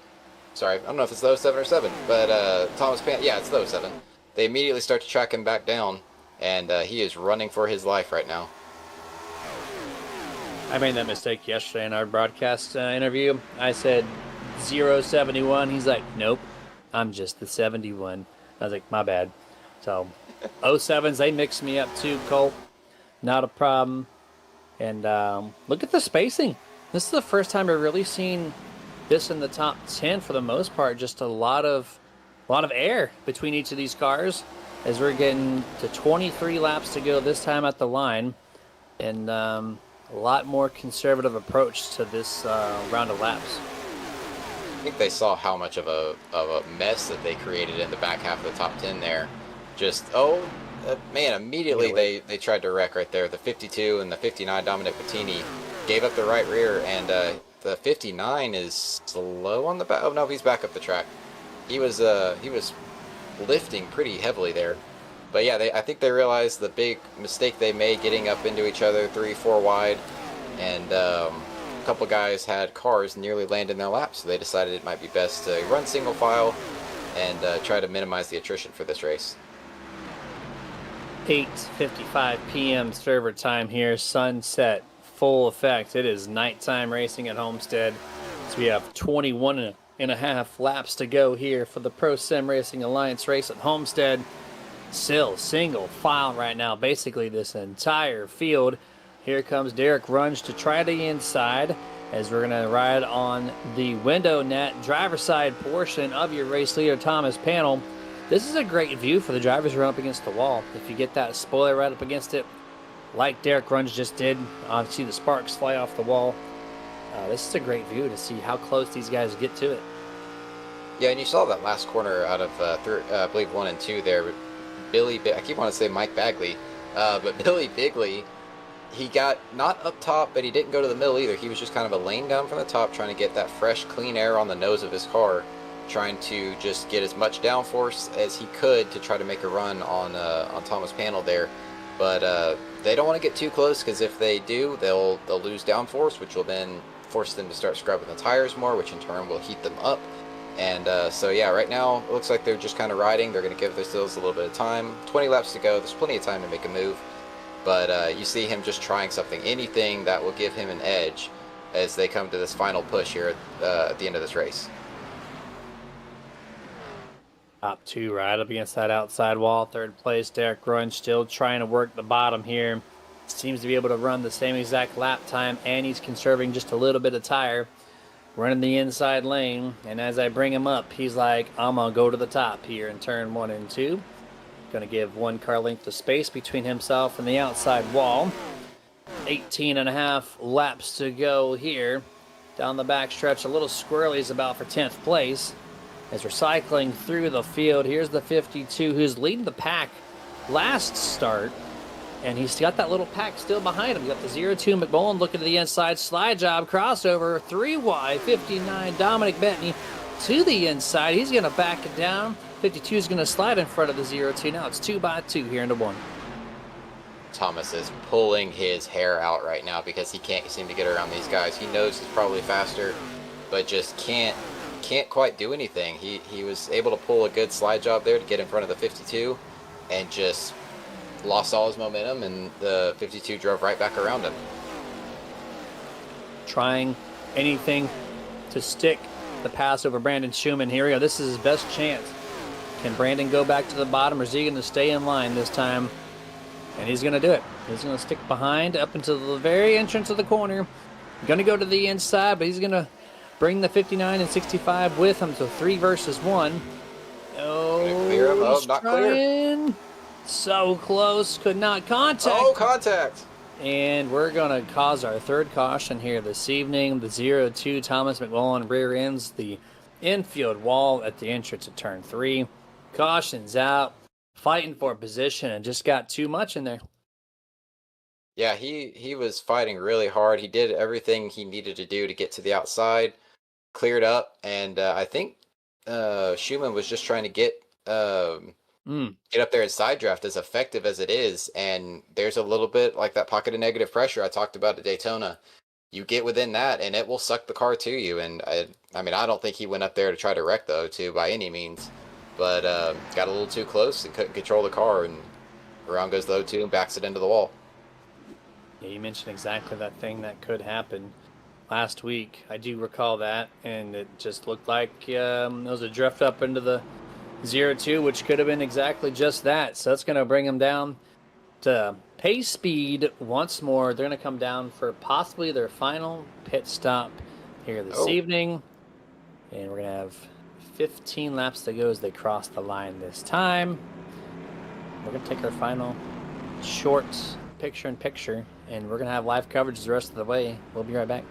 Sorry, I don't know if it's the 07 or 7, but Thomas Pan. Yeah, it's the 07. They immediately start to track him back down, and he is running for his life right now. I made that mistake yesterday in our broadcast interview. I said 071. He's like, nope, I'm just the 71. I was like, my bad. So 07s, they mixed me up too, Cole. Not a problem. And look at the spacing. This is the first time I've really seen this in the top 10 for the most part. Just a lot of air between each of these cars as we're getting to 23 laps to go this time at the line. And a lot more conservative approach to this round of laps. I think they saw how much of a mess that they created in the back half of the top 10 there. Just, man, immediately they tried to wreck right there. The 52 and the 59, Dominic Bettini, gave up the right rear, and the 59 is slow on the back. Oh, no, he's back up the track. He was lifting pretty heavily there. But yeah, I think they realized the big mistake they made getting up into each other 3-4 wide, and a couple guys had cars nearly land in their laps, so they decided it might be best to run single file and try to minimize the attrition for this race. 8:55 p.m. server time here, sunset, full effect. It is nighttime racing at Homestead. So we have 21 and a half laps to go here for the ProSim Racing Alliance race at Homestead. Still single file right now, basically this entire field. Here comes Derek Runge to try the inside as we're going to ride on the window net driver side portion of your race leader Thomas panel. This is a great view for the drivers who are up against the wall. If you get that spoiler right up against it, like Derek Runge just did, see the sparks fly off the wall. This is a great view to see how close these guys get to it. Yeah, and you saw that last corner out of, I believe, 1 and 2 there. I keep wanting to say Mike Bagley, but Billy Bigley, he got not up top, but he didn't go to the middle either. He was just kind of a lane down from the top, trying to get that fresh, clean air on the nose of his car, trying to just get as much downforce as he could to try to make a run on Thomas Panel there. But they don't want to get too close, because if they do, they'll lose downforce, which will then force them to start scrubbing the tires more, which in turn will heat them up. And so yeah, right now it looks like they're just kind of riding. They're going to give themselves a little bit of time. 20 laps to go. There's plenty of time to make a move. But you see him just trying something, anything that will give him an edge as they come to this final push here at the end of this race. Top 2 right up against that outside wall. Third place, Derek Runge still trying to work the bottom here. Seems to be able to run the same exact lap time, and he's conserving just a little bit of tire. Running the inside lane, and as I bring him up, he's like, I'm going to go to the top here in turn 1 and 2. Going to give 1 car length of space between himself and the outside wall. 18 and a half laps to go here. Down the back stretch, a little squirrely is about for 10th place. As we're cycling through the field, here's the 52 who's leading the pack last start. And he's got that little pack still behind him. You got the 02 McMullen looking to the inside. Slide job, crossover, 3 wide, 59 Dominic Bettini to the inside. He's going to back it down. 52 is going to slide in front of the 02. Now it's 2 by 2 here into 1. Thomas is pulling his hair out right now because he can't seem to get around these guys. He knows he's probably faster, but just can't quite do anything. He was able to pull a good slide job there to get in front of the 52 and just lost all his momentum, and the 52 drove right back around him. Trying anything to stick the pass over Brandon Schumann. Here we go. This is his best chance. Can Brandon go back to the bottom, or is he going to stay in line this time? And he's going to do it. He's going to stick behind up into the very entrance of the corner. Going to go to the inside, but he's going to bring the 59 and 65 with him. So 3 versus 1. Clear him. Oh, not clear. So close, could not contact. Oh, contact. And we're going to cause our 3rd caution here this evening. The 02 Thomas McMullen rear ends the infield wall at the entrance of turn 3. Caution's out, fighting for position, and just got too much in there. Yeah, he was fighting really hard. He did everything he needed to do to get to the outside, cleared up, and I think Schumann was just trying to get get up there and side draft, as effective as it is, and there's a little bit like that pocket of negative pressure I talked about at Daytona. You get within that, and it will suck the car to you. And I mean, I don't think he went up there to try to wreck the O2 by any means, but got a little too close and couldn't control the car, and around goes the O2 and backs it into the wall. Yeah, you mentioned exactly that thing that could happen last week. I do recall that, and it just looked like it was a drift up into the 0-2, which could have been exactly just that. So that's going to bring them down to pace speed once more. They're going to come down for possibly their final pit stop here this evening. And we're going to have 15 laps to go as they cross the line this time. We're going to take our final short picture-in-picture, and we're going to have live coverage the rest of the way. We'll be right back.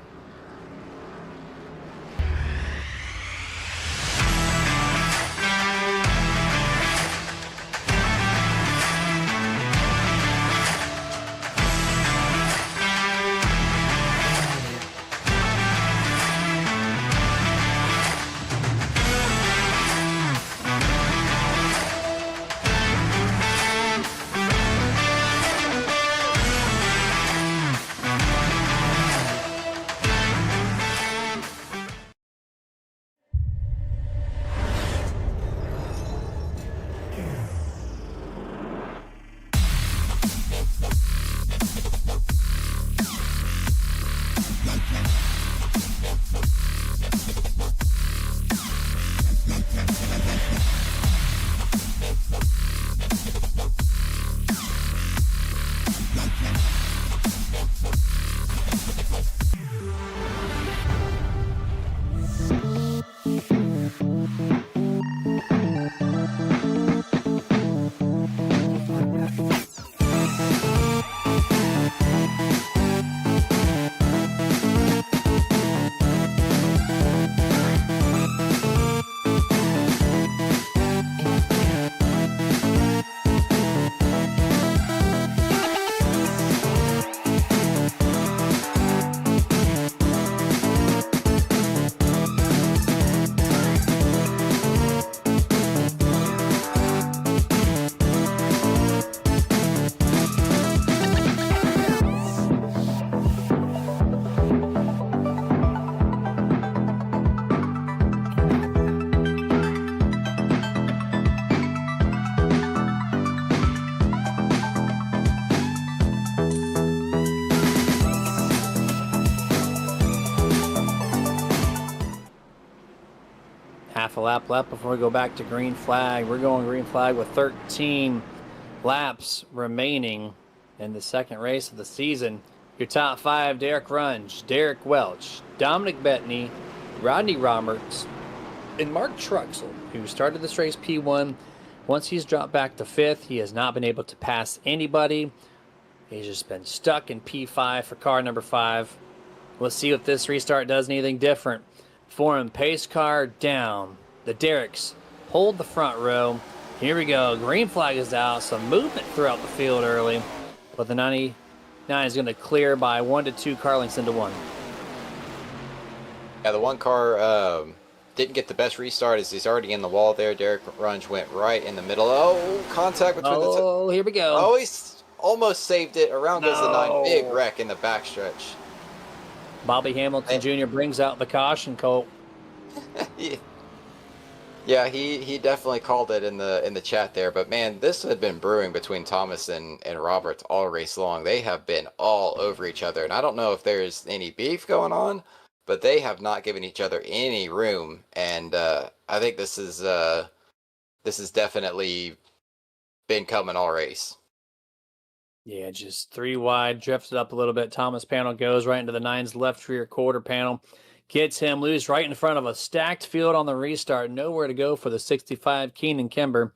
Half a lap left before we go back to green flag. We're going green flag with 13 laps remaining in the second race of the season. Your top five: Derek Runge, Derek Welch, Dominic Bettany, Rodney Roberts, and Mark Truxell, who started this race P1. Once he's dropped back to fifth, he has not been able to pass anybody. He's just been stuck in P5 for car number 5. Let's see if this restart does anything different for him. Pace car down. The Derricks hold the front row. Here we go. Green flag is out. Some movement throughout the field early. But the 99 is going to clear by 1 to 2 car lengths into 1. Yeah, the one car didn't get the best restart as he's already in the wall there. Derek Runge went right in the middle. Oh, contact between the two. Oh, here we go. Oh, he's almost saved it. Around goes the 9. Big wreck in the backstretch. Bobby Hamilton Jr. brings out the caution, Colt. Yeah, he definitely called it in the chat there. But man, this had been brewing between Thomas and Roberts all race long. They have been all over each other, and I don't know if there's any beef going on, but they have not given each other any room. And I think this is definitely been coming all race. Yeah, just 3 wide, drifted up a little bit. Thomas panel goes right into the 9's left rear quarter panel. Gets him loose right in front of a stacked field on the restart. Nowhere to go for the 65 Keenan Kimber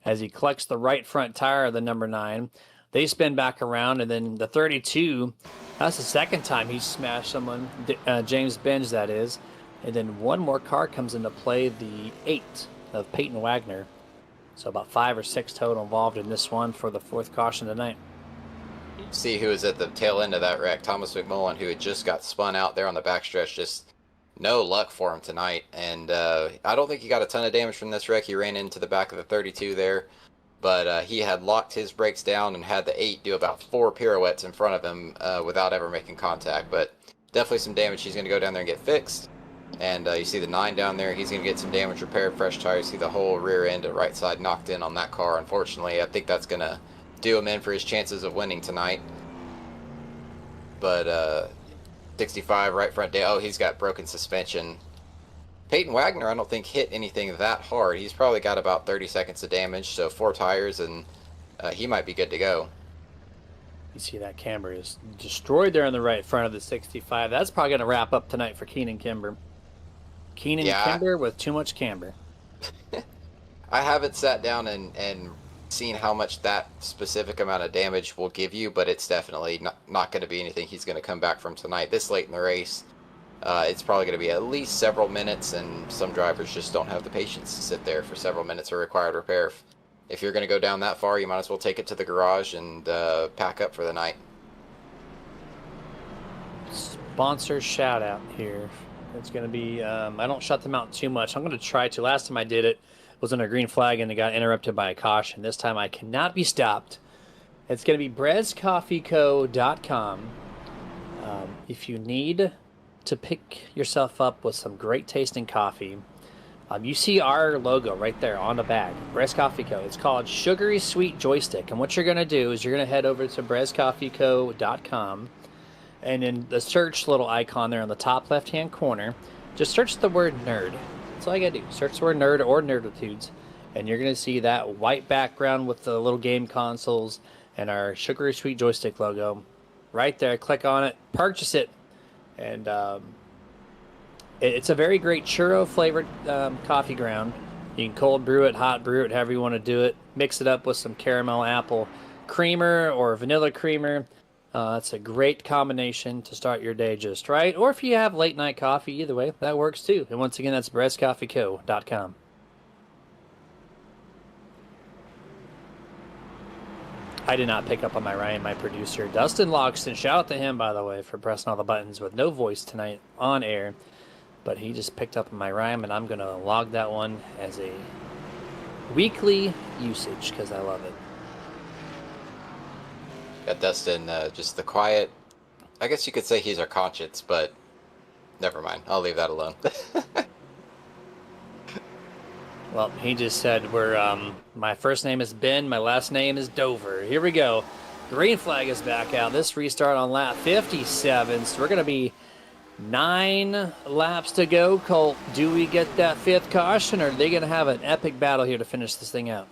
as he collects the right front tire of the number 9. They spin back around, and then the 32, that's the second time he smashed someone, James Benj, that is. And then one more car comes into play, the 8 of Peyton Wagner. So about 5 or 6 total involved in this one for the 4th caution tonight. See who was at the tail end of that wreck. Thomas McMullen, who had just got spun out there on the backstretch, just no luck for him tonight. And I don't think he got a ton of damage from this wreck. He ran into the back of the 32 there, but he had locked his brakes down and had the 8 do about 4 pirouettes in front of him without ever making contact. But definitely some damage. He's going to go down there and get fixed. And you see the 9 down there. He's going to get some damage repaired, fresh tires. See the whole rear end and right side knocked in on that car. Unfortunately, I think that's going to do him in for his chances of winning tonight. But 65 right front day. Oh, he's got broken suspension. Peyton Wagner, I don't think hit anything that hard. He's probably got about 30 seconds of damage, so 4 tires, and he might be good to go. You see that camber is destroyed there in the right front of the 65. That's probably going to wrap up tonight for Keenan Kimber. Keenan Kimber with too much camber. I haven't sat down and seen how much that specific amount of damage will give you, but it's definitely not going to be anything he's going to come back from tonight. This late in the race, it's probably going to be at least several minutes, and some drivers just don't have the patience to sit there for several minutes of required repair. If you're going to go down that far, you might as well take it to the garage and pack up for the night. Sponsor shout out here. It's going to be, I don't shut them out too much. I'm going to try to. Last time I did it was on a green flag and it got interrupted by a caution. This time I cannot be stopped. It's going to be brezcoffeeco.com. If you need to pick yourself up with some great tasting coffee, you see our logo right there on the bag, Brez Coffee Co. It's called Sugary Sweet Joystick. And what you're going to do is you're going to head over to brezcoffeeco.com. And in the search little icon there on the top left-hand corner, just search the word nerd. That's all you gotta do. Search the word nerd or nerditudes. And you're gonna see that white background with the little game consoles and our Sugary Sweet Joystick logo. Right there, click on it, purchase it. And it's a very great churro-flavored coffee ground. You can cold brew it, hot brew it, however you want to do it. Mix it up with some caramel apple creamer or vanilla creamer. It's a great combination to start your day just right. Or if you have late night coffee, either way, that works too. And once again, that's brezcoffeeco.com. I did not pick up on my Ryan, my producer. Dustin Logston, shout out to him, by the way, for pressing all the buttons with no voice tonight on air. But he just picked up on my rhyme, and I'm going to log that one as a weekly usage because I love it. Got Dustin, just the quiet. I guess you could say he's our conscience, but never mind. I'll leave that alone. Well, he just said my first name is Ben, my last name is Dover. Here we go. Green flag is back out. This restart on lap 57. So we're going to be 9 laps to go. Colt, do we get that 5th caution, or are they going to have an epic battle here to finish this thing out?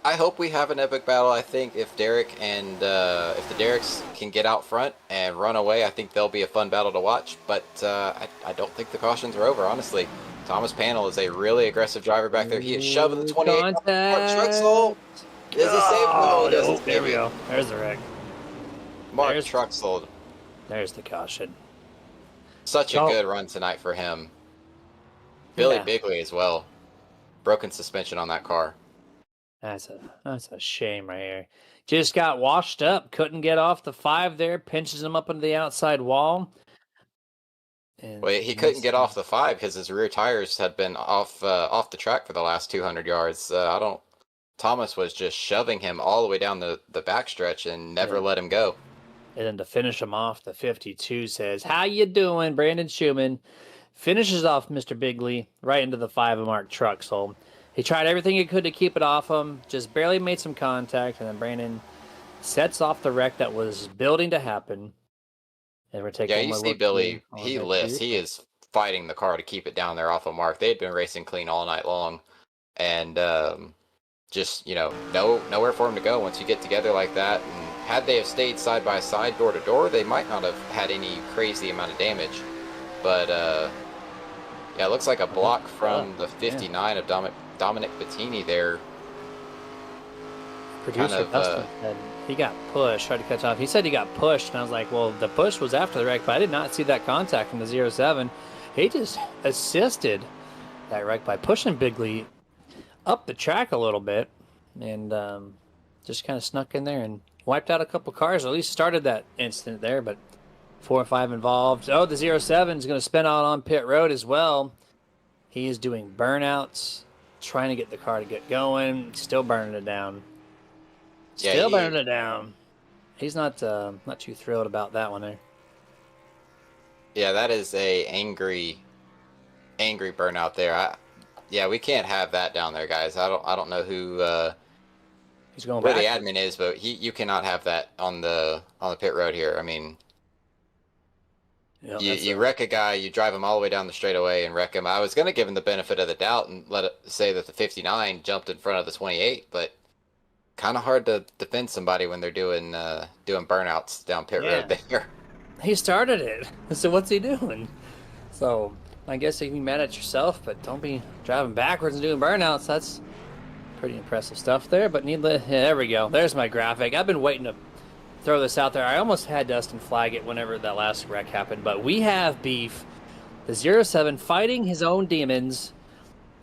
I hope we have an epic battle. I think if Derek and if the Derricks can get out front and run away, I think they'll be a fun battle to watch. But I don't think the cautions are over, honestly. Thomas Panel is a really aggressive driver back there. He is shoving the 28 Mark Truxell. Is he safe? No, there we go. There's the wreck. Mark Truxell. There's the caution. Such a good run tonight for him. Billy Bigley as well. Broken suspension on that car. That's a shame right here. Just got washed up. Couldn't get off the 5 there. Pinches him up into the outside wall. And well, he couldn't get off the 5 because his rear tires had been off the track for the last 200 yards. Thomas was just shoving him all the way down the backstretch and never let him go. And then to finish him off, the 52 says, "How you doing, Brandon Schumann?" Finishes off Mr. Bigley right into the 5 of Mark Truxell. He tried everything he could to keep it off him, just barely made some contact, and then Brandon sets off the wreck that was building to happen. And we're taking you see Billy, he lifts. He is fighting the car to keep it down there off of Mark. They had been racing clean all night long, and just, nowhere for him to go once you get together like that. And had they have stayed side by side, door to door, they might not have had any crazy amount of damage. But, it looks like a block from the 59 of Dominic Bettini there. Producer Dustin said he got pushed, tried to catch off. He said he got pushed, and I was like, well, the push was after the wreck, but I did not see that contact from the 07. He just assisted that wreck by pushing Bigley up the track a little bit, and just kind of snuck in there and wiped out a couple cars, or at least started that incident there, but 4 and 5 involved. Oh, the 07 is going to spin out on pit road as well. He is doing burnouts, trying to get the car to get going. Still burning it down. Still burning it down. He's not too thrilled about that one there. Yeah, that is a angry burnout there. Yeah, we can't have that down there, guys. I don't know who He's going where back. the admin is, but you cannot have that on the pit road here. I mean, Yep, you wreck a guy, you drive him all the way down the straightaway and wreck him. I was going to give him the benefit of the doubt and let it say that the 59 jumped in front of the 28, but kind of hard to defend somebody when they're doing burnouts down pit road there. He started it. So what's he doing? So I guess you can be mad at yourself, but don't be driving backwards and doing burnouts. That's pretty impressive stuff there. But there we go. There's my graphic. I've been waiting to throw this out there. I almost had Dustin flag it whenever that last wreck happened, but we have beef. The 07 fighting his own demons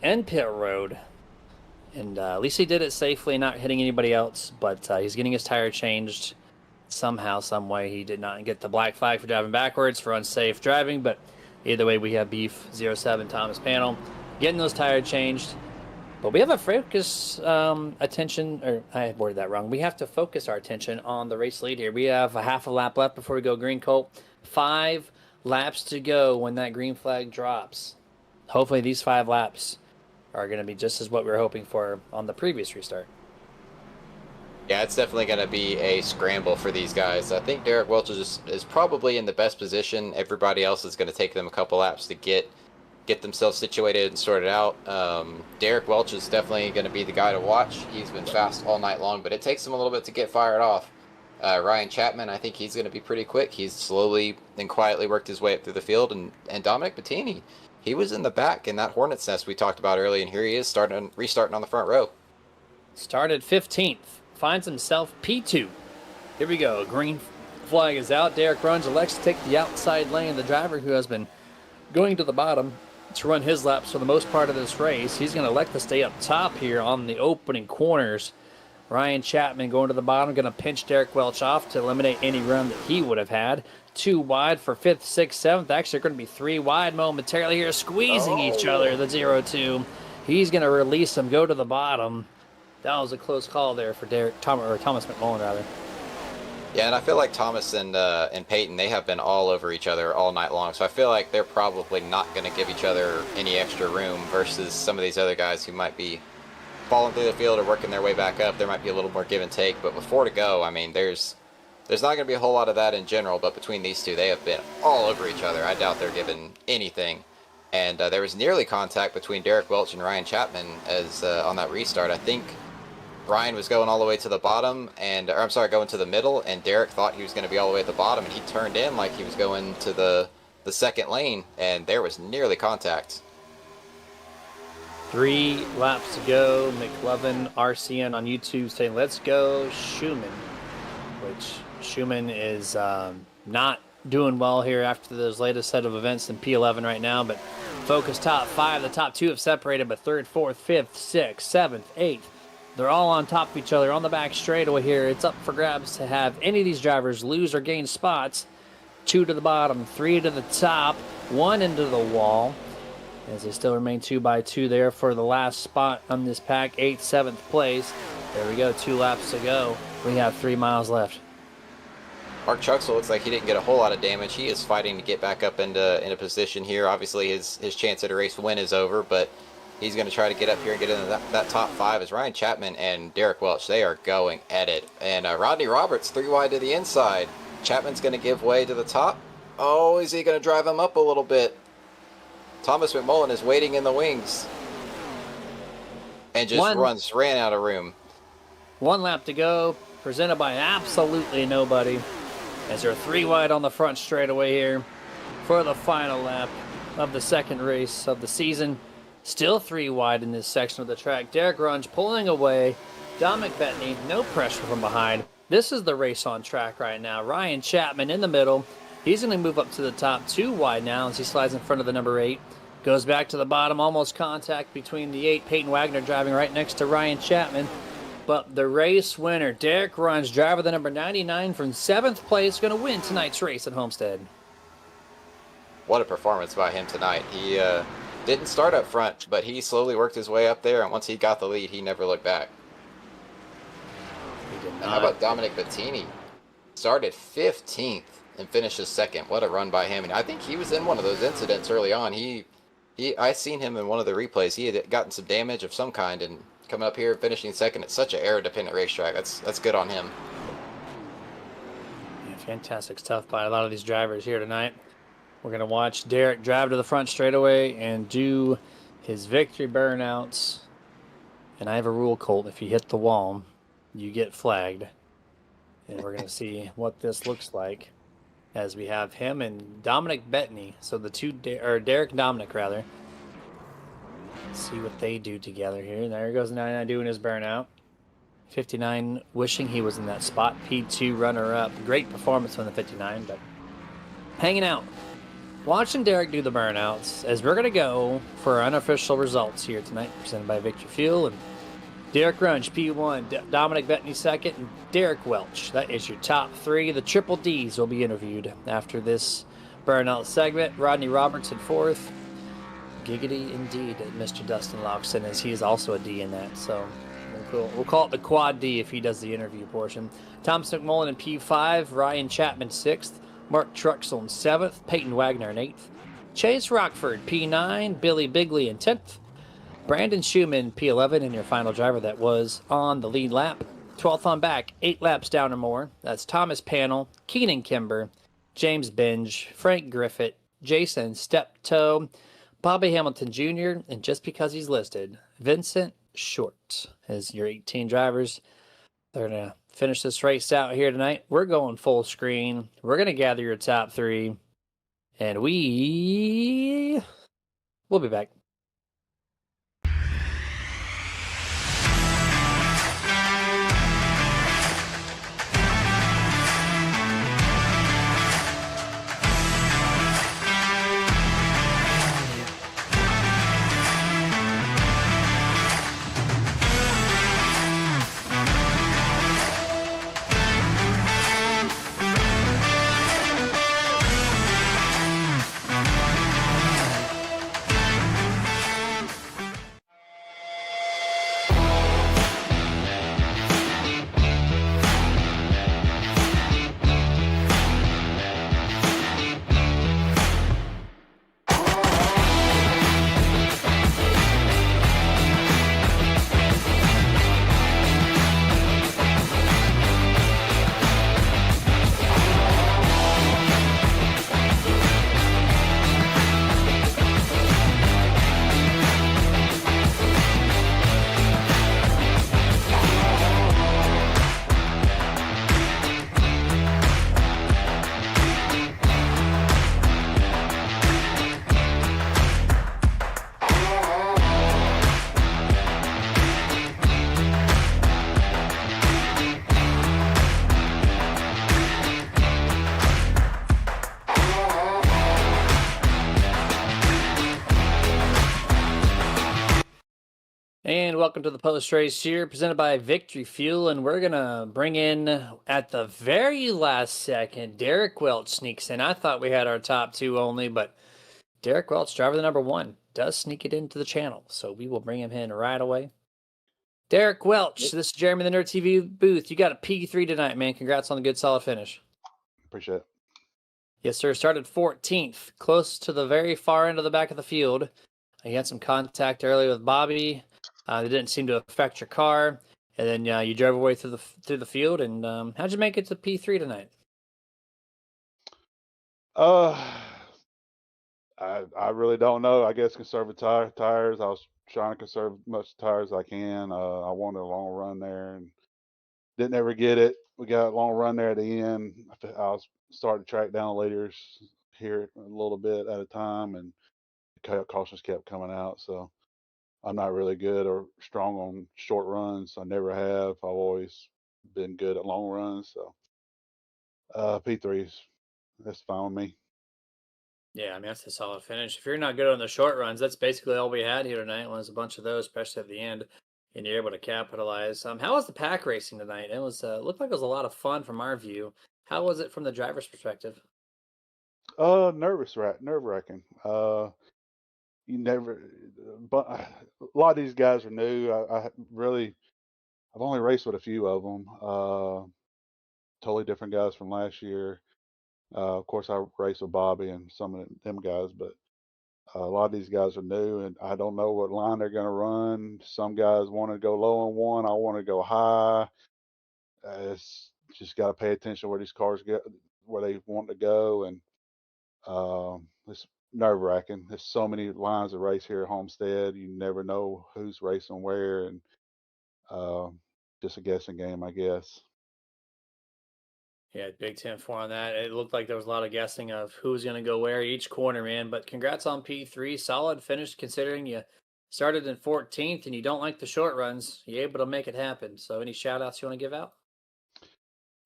in pit road. And at least he did it safely, not hitting anybody else, but he's getting his tire changed somehow, some way. He did not get the black flag for driving backwards for unsafe driving, but either way, we have beef. 07 Thomas Panel getting those tires changed. But we have a focus attention, or I worded that wrong. We have to focus our attention on the race lead here. We have a half a lap left before we go green, Colt. 5 laps to go when that green flag drops. Hopefully these 5 laps are going to be just as what we were hoping for on the previous restart. Yeah, it's definitely going to be a scramble for these guys. I think Derek Welch is probably in the best position. Everybody else is going to take them a couple laps to get themselves situated and sorted out. Derek Welch is definitely going to be the guy to watch. He's been fast all night long, but it takes him a little bit to get fired off. Ryan Chapman, I think he's going to be pretty quick. He's slowly and quietly worked his way up through the field. And Dominic Bettini, he was in the back in that hornet's nest we talked about earlier, and here he is restarting on the front row. Started 15th. Finds himself P2. Here we go. Green flag is out. Derek Runge elects to take the outside lane. The driver who has been going to the bottom to run his laps for the most part of this race. He's going to elect to stay up top here on the opening corners. Ryan Chapman going to the bottom, going to pinch Derek Welch off to eliminate any run that he would have had. 2 wide for 5th, 6th, 7th. Actually, they're going to be 3 wide momentarily here, squeezing each other, the 0-2. He's going to release them, go to the bottom. That was a close call there for Thomas McMullen, rather. Yeah, and I feel like Thomas and Peyton, they have been all over each other all night long. So I feel like they're probably not going to give each other any extra room versus some of these other guys who might be falling through the field or working their way back up. There might be a little more give and take. But with 4 to go, I mean, there's not going to be a whole lot of that in general. But between these two, they have been all over each other. I doubt they're giving anything. And there was nearly contact between Derek Welch and Ryan Chapman as on that restart. I think Ryan was going all the way to the bottom, going to the middle, and Derek thought he was going to be all the way at the bottom, and he turned in like he was going to the second lane, and there was nearly contact. 3 laps to go. McLovin RCN on YouTube saying, let's go Schumann, which Schumann is not doing well here after those latest set of events in P11 right now, but focus top 5. The top 2 have separated, but 3rd, 4th, 5th, 6th, 7th, 8th. They're all on top of each other on the back straightaway here. It's up for grabs to have any of these drivers lose or gain spots. 2 to the bottom, 3 to the top, 1 into the wall. As they still remain 2 by 2 there for the last spot on this pack, 8th, 7th place. There we go, 2 laps to go. We have 3 miles left. Mark Truxell looks like he didn't get a whole lot of damage. He is fighting to get back up into a position here. Obviously, his chance at a race win is over, but he's going to try to get up here and get into that top 5 as Ryan Chapman and Derek Welch. They are going at it. And Rodney Roberts, 3 wide to the inside. Chapman's going to give way to the top. Oh, is he going to drive him up a little bit? Thomas McMullen is waiting in the wings. And just ran out of room. 1 lap to go, presented by absolutely nobody. As they're 3 wide on the front straightaway here for the final lap of the second race of the season. Still 3 wide in this section of the track. Derek Runge pulling away. Dominic Bettini, no pressure from behind. This is the race on track right now. Ryan Chapman in the middle. He's going to move up to the top, 2 wide now as he slides in front of the number 8. Goes back to the bottom, almost contact between the 8. Peyton Wagner driving right next to Ryan Chapman. But the race winner, Derek Runge, driver the number 99 from 7th place, going to win tonight's race at Homestead. What a performance by him tonight. He didn't start up front, but he slowly worked his way up there, and once he got the lead, he never looked back. He did And not. how about Dominic Bettini? Started 15th and finishes 2nd. What a run by him. And I think he was in one of those incidents early on. I seen him in one of the replays. He had gotten some damage of some kind, and coming up here finishing 2nd at such an aero-dependent racetrack. That's good on him. Yeah, fantastic stuff by a lot of these drivers here tonight. We're going to watch Derek drive to the front straightaway and do his victory burnouts. And I have a rule, Colt. If you hit the wall, you get flagged. And we're going to see what this looks like as we have him and Dominic Bettany. So the two, or Derek and Dominic, rather. Let's see what they do together here. There goes 99 doing his burnout. 59 wishing he was in that spot. P2 runner-up. Great performance from the 59, but hanging out. Watching Derek do the burnouts as we're going to go for our unofficial results here tonight, presented by Victory Fuel. And Derek Runge, P1, Dominic Bettany, 2nd, and Derek Welch. That is your top 3. The Triple Ds will be interviewed after this burnout segment. Rodney Robertson, 4th. Giggity indeed, Mr. Dustin Loxton, as he is also a D in that. So we'll call it the Quad D if he does the interview portion. Thomas McMullen in P5, Ryan Chapman, 6th. Mark Truxell in 7th, Peyton Wagner in 8th, Chase Rockford, P9, Billy Bigley in 10th, Brandon Schumann, P11, and your final driver that was on the lead lap. 12th on back, 8 laps down or more. That's Thomas Panel, Keenan Kimber, James Binge, Frank Griffith, Jason Steptoe, Bobby Hamilton Jr., and just because he's listed, Vincent Short as your 18 drivers. They're going to finish this race out here tonight. We're going full screen. We're going to gather your top 3. And we'll be back. And welcome to the post-race here, presented by Victory Fuel. And we're going to bring in, at the very last second, Derek Welch sneaks in. I thought we had our top 2 only, but Derek Welch, driver the number 1, does sneak it into the channel. So we will bring him in right away. Derek Welch, this is Jeremy, the Nerd TV booth. You got a P3 tonight, man. Congrats on the good, solid finish. Appreciate it. Yes, sir. Started 14th, close to the very far end of the back of the field. You had some contact early with Bobby. That didn't seem to affect your car, and then you drove away through the field. And how'd you make it to P3 tonight? I really don't know. I guess conserve tires. I was trying to conserve as much tires as I can. I wanted a long run there and didn't ever get it. We got a long run there at the end. I was starting to track down leaders here a little bit at a time, and cautions kept coming out. So I'm not really good or strong on short runs. I never have. I've always been good at long runs. So P3s, that's fine with me. Yeah, I mean, that's a solid finish. If you're not good on the short runs, that's basically all we had here tonight was a bunch of those, especially at the end. and you're able to capitalize. How was the pack racing tonight? It was looked like it was a lot of fun from our view. How was it from the driver's perspective? Nerve wracking. You never, but a lot of these guys are new. I've only raced with a few of them. Totally different guys from last year. Of course, I raced with Bobby and some of them guys, but a lot of these guys are new, and I don't know what line they're going to run. Some guys want to go low on one. I want to go high. It's just got to pay attention where these cars get, where they want to go, and it's nerve wracking. There's so many lines of race here at Homestead. You never know who's racing where, and um, just a guessing game, I guess. Yeah, Big 10-4 on that. It looked like there was a lot of guessing of who's going to go where each corner, man. But congrats on P3. Solid finish considering you started in 14th and you don't like the short runs. You're able to make it happen. So any shout outs you want to give out?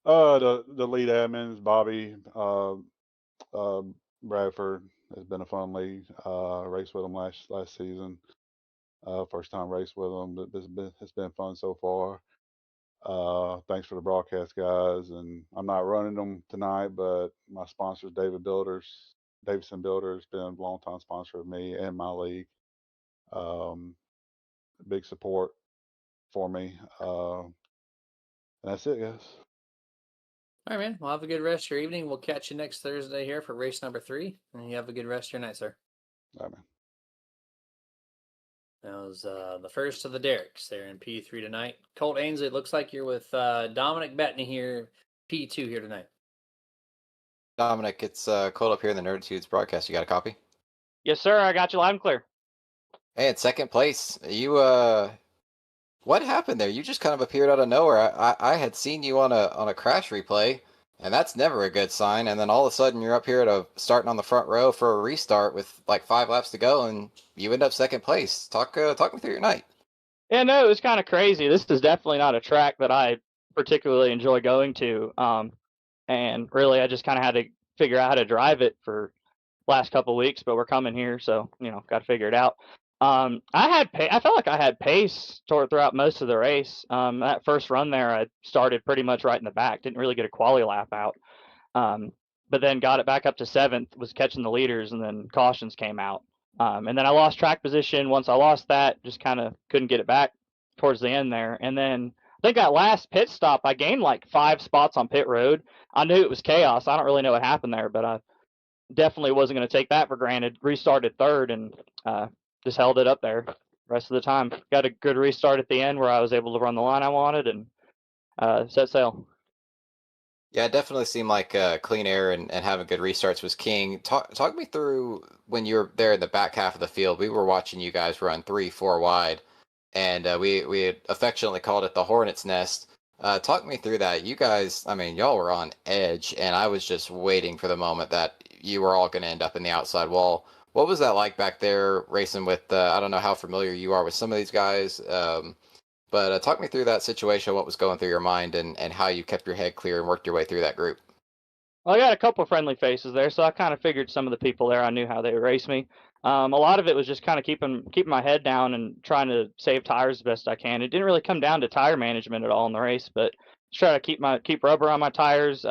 The lead admins, Bobby, uh, Bradford has been a fun lead. Raced with them last season. First time race with them, but it's been fun so far. Thanks for the broadcast guys, and I'm not running them tonight, but my sponsors, Davidson Builders, been a long time sponsor of me and my league. Big support for me. And that's it, guys. All right, man. Well, have a good rest of your evening. We'll catch you next Thursday here for race number 3. And you have a good rest of your night, sir. All right, man. That was the first of the Derricks there in P3 tonight. Colt Ainsley, it looks like you're with Dominic Bettany here, P2 here tonight. Dominic, it's cold up here in the Nerditudes broadcast. You got a copy? Yes, sir. I got you loud and clear. Hey, in second place, you what happened there? You just kind of appeared out of nowhere. I had seen you on a crash replay, and that's never a good sign. And then all of a sudden, you're up here starting on the front row for a restart with like 5 laps to go, and you end up second place. Talk me through your night. Yeah, no, it was kind of crazy. This is definitely not a track that I particularly enjoy going to. And really, I just kind of had to figure out how to drive it for last couple of weeks, but we're coming here, so got to figure it out. I felt like I had pace throughout most of the race. That first run there, I started pretty much right in the back. Didn't really get a quali lap out, but then got it back up to 7th. Was catching the leaders, and then cautions came out. And then I lost track position. Once I lost that, just kind of couldn't get it back towards the end there. And then I think that last pit stop, I gained like 5 spots on pit road. I knew it was chaos. I don't really know what happened there, but I definitely wasn't going to take that for granted. Restarted 3rd and just held it up there rest of the time. Got a good restart at the end where I was able to run the line I wanted and set sail. Yeah, it definitely seemed like clean air and having good restarts was king. Talk me through when you were there in the back half of the field. We were watching you guys run 3-4 wide, and we had affectionately called it the Hornet's Nest. Talk me through that. You guys, I mean, y'all were on edge, and I was just waiting for the moment that you were all going to end up in the outside wall. What was that like back there racing with, I don't know how familiar you are with some of these guys, but talk me through that situation, what was going through your mind, and how you kept your head clear and worked your way through that group. Well, I got a couple of friendly faces there, so I kind of figured some of the people there, I knew how they would race me. A lot of it was just kind of keeping my head down and trying to save tires the best I can. It didn't really come down to tire management at all in the race, but just try to keep rubber on my tires.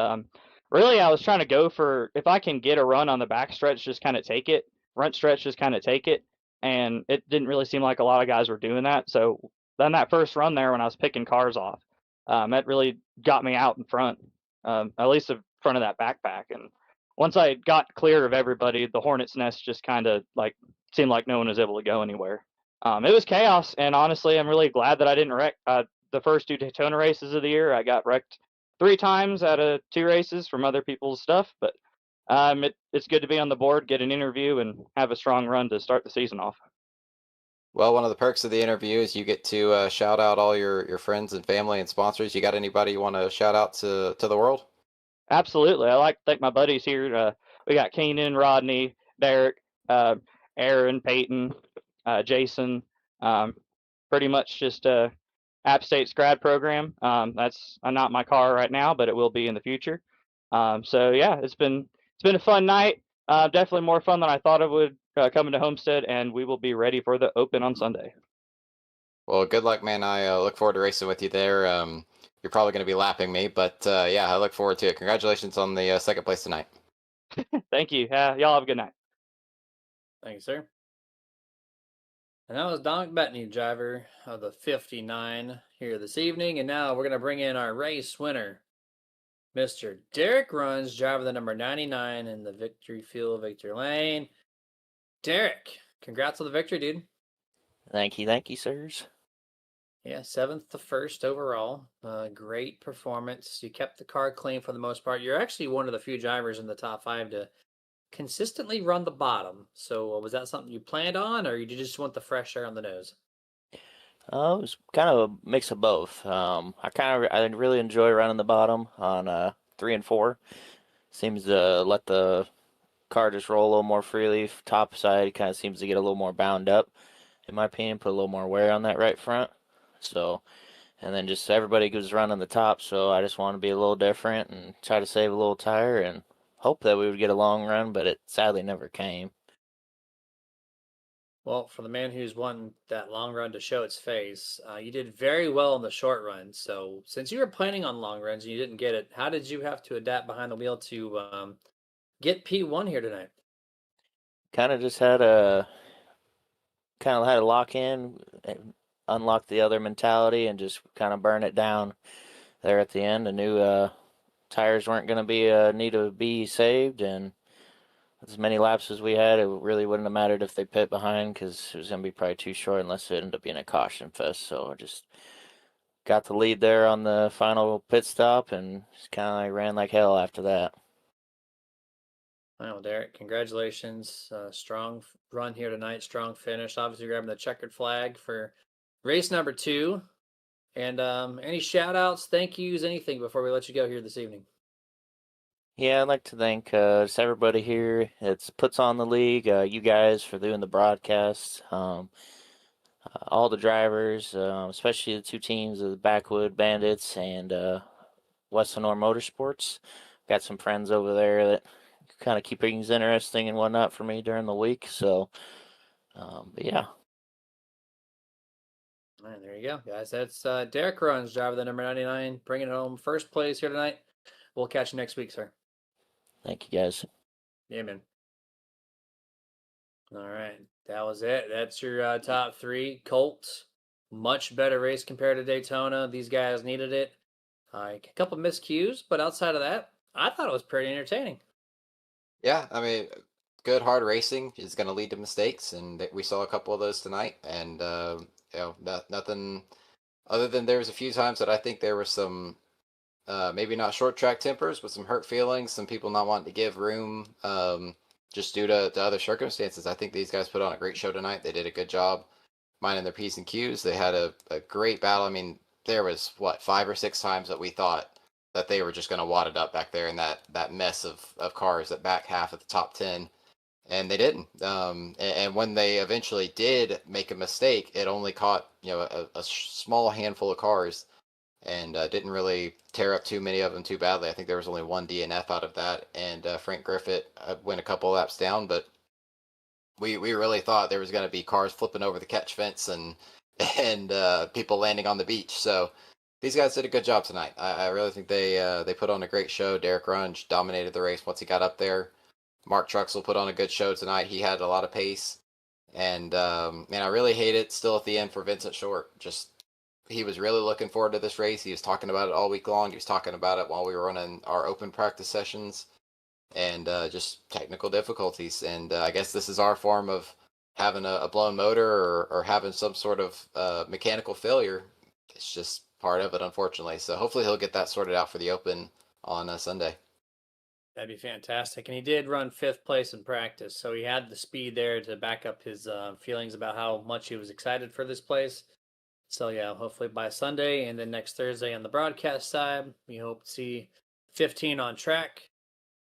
Really, I was trying to go for, if I can get a run on the back stretch, just kind of take it. Front stretch, just kind of take it. And it didn't really seem like a lot of guys were doing that. So then that first run there when I was picking cars off, that really got me out in front, at least in front of that backpack. And once I got clear of everybody, the Hornet's Nest just kind of like seemed like no one was able to go anywhere. It was chaos, and honestly, I'm really glad that I didn't wreck the first 2 Daytona races of the year. I got wrecked 3 times out of 2 races from other people's stuff, but it's good to be on the board, get an interview, and have a strong run to start the season off. Well, one of the perks of the interview is you get to shout out all your friends and family and sponsors. You got anybody you want to shout out to the world? Absolutely. I like to thank my buddies here. We got Keenan, Rodney, Derek, Aaron, Peyton, Jason, pretty much just App State's grad program. That's not my car right now, but it will be in the future. So yeah, it's been a fun night. Definitely more fun than I thought it would coming to Homestead, and we will be ready for the Open on Sunday. Well, good luck, man. I look forward to racing with you there. You're probably going to be lapping me, but yeah, I look forward to it. Congratulations on the second place tonight. Thank you. Y'all have a good night. Thank you, sir. And that was Dominic Bettany, driver of the 59 here this evening. And now we're going to bring in our race winner, Mr. Derek Runs, driver of the number 99 in the Victory Field, Victory Lane. Derek, congrats on the victory, dude. Thank you, sirs. Yeah, 7th to 1st overall. Great performance. You kept the car clean for the most part. You're actually one of the few drivers in the top 5 to consistently run the bottom. So was that something you planned on, or you just want the fresh air on the nose? It was kind of a mix of both. I really enjoy running the bottom on 3 and 4. Seems to let the car just roll a little more freely. Top side kind of seems to get a little more bound up, in my opinion, put a little more wear on that right front. So, and then just everybody goes running the top, so I just want to be a little different and try to save a little tire and hope that we would get a long run, but it sadly never came. Well, for the man who's won that long run to show its face, you did very well in the short run. So, since you were planning on long runs and you didn't get it, how did you have to adapt behind the wheel to get P1 here tonight? Kind of just had a lock in, unlock the other mentality, and just kind of burn it down there at the end. I knew tires weren't going to be need to be saved, and as many laps as we had, it really wouldn't have mattered if they pit behind because it was going to be probably too short unless it ended up being a caution fest. So I just got the lead there on the final pit stop and just kind of ran like hell after that. Well, Derek, congratulations. Strong run here tonight, strong finish. Obviously, grabbing the checkered flag for race number 2. And any shout outs, thank yous, anything before we let you go here this evening? Yeah, I'd like to thank just everybody here that puts on the league, you guys for doing the broadcast, all the drivers, especially the 2 teams of the Backwood Bandits and West Lenore Motorsports. Got some friends over there that kind of keep things interesting and whatnot for me during the week. So, but yeah. All right, there you go, guys. That's Derek Runs, driver of the number 99, bringing it home first place here tonight. We'll catch you next week, sir. Thank you, guys. Yeah, man. All right, that was it. That's your top 3. Colts, much better race compared to Daytona. These guys needed it. A couple miscues, but outside of that, I thought it was pretty entertaining. Yeah, I mean, good hard racing is going to lead to mistakes, and we saw a couple of those tonight. And nothing other than there was a few times that I think there was some maybe not short track tempers, but some hurt feelings, some people not wanting to give room just due to other circumstances. I think these guys put on a great show tonight. They did a good job minding their P's and Q's. They had a great battle. I mean, there was, what, 5 or 6 times that we thought that they were just going to wad it up back there in that mess of cars, that back half of the top 10. And they didn't. And when they eventually did make a mistake, it only caught a small handful of cars and didn't really tear up too many of them too badly. I think there was only 1 DNF out of that, and Frank Griffith went a couple laps down, but we really thought there was going to be cars flipping over the catch fence and people landing on the beach. So these guys did a good job tonight. I really think they put on a great show. Derek Runge dominated the race once he got up there. Mark Truxell put on a good show tonight. He had a lot of pace, and man, I really hate it still at the end for Vincent Short. Just he was really looking forward to this race. He was talking about it all week long. He was talking about it while we were running our open practice sessions, and just technical difficulties. And I guess this is our form of having a blown motor or having some sort of mechanical failure. It's just part of it, unfortunately. So hopefully he'll get that sorted out for the open on Sunday. That'd be fantastic. And he did run 5th place in practice, so he had the speed there to back up his feelings about how much he was excited for this place. So yeah, hopefully by Sunday and then next Thursday on the broadcast side, we hope to see 15 on track.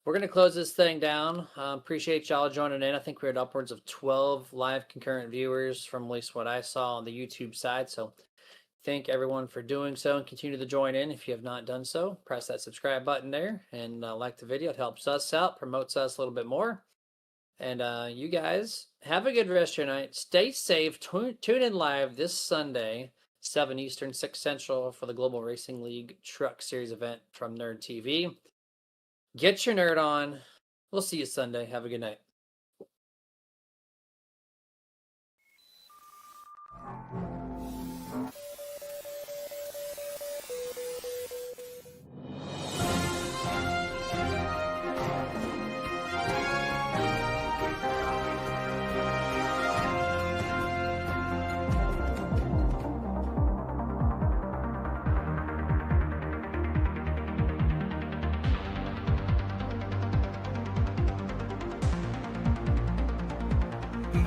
We're going to close this thing down. Appreciate y'all joining in. I think we're at upwards of 12 live concurrent viewers from at least what I saw on the YouTube side. So thank everyone for doing so and continue to join in. If you have not done so, press that subscribe button there and like the video. It helps us out, promotes us a little bit more. And you guys have a good rest of your night. Stay safe. Tune in live this Sunday, 7 Eastern, 6 Central, for the Global Racing League Truck Series event from Nerd TV. Get your nerd on. We'll see you Sunday. Have a good night.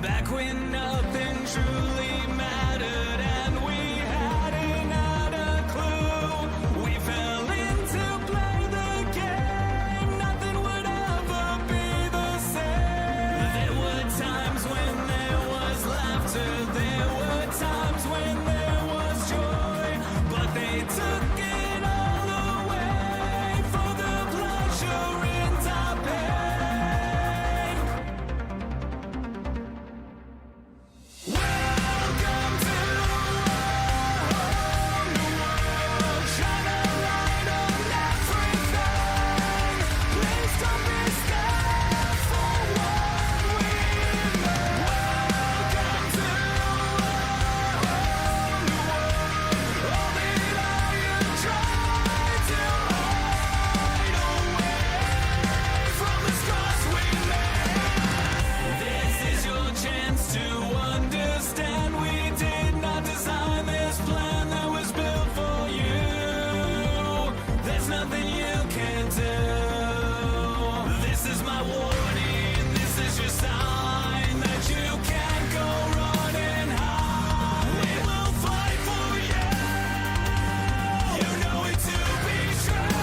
Back when nothing truly mattered and we hadn't had a clue, we fell into play the game. Nothing would ever be the same. There were times when there was laughter, there were times when there was joy, but they took it all away for the pleasure in our pain. Welcome to our new world. Shine a light on everything. Please don't be scared for what we know. Welcome to our new world. All that I tried to hide away from the scars we made. This is your chance to understand we did not design this plan that was built for you. There's nothing you can do. This is my warning, this is your sign that you can't go running high. We will fight for you. You know it to be true.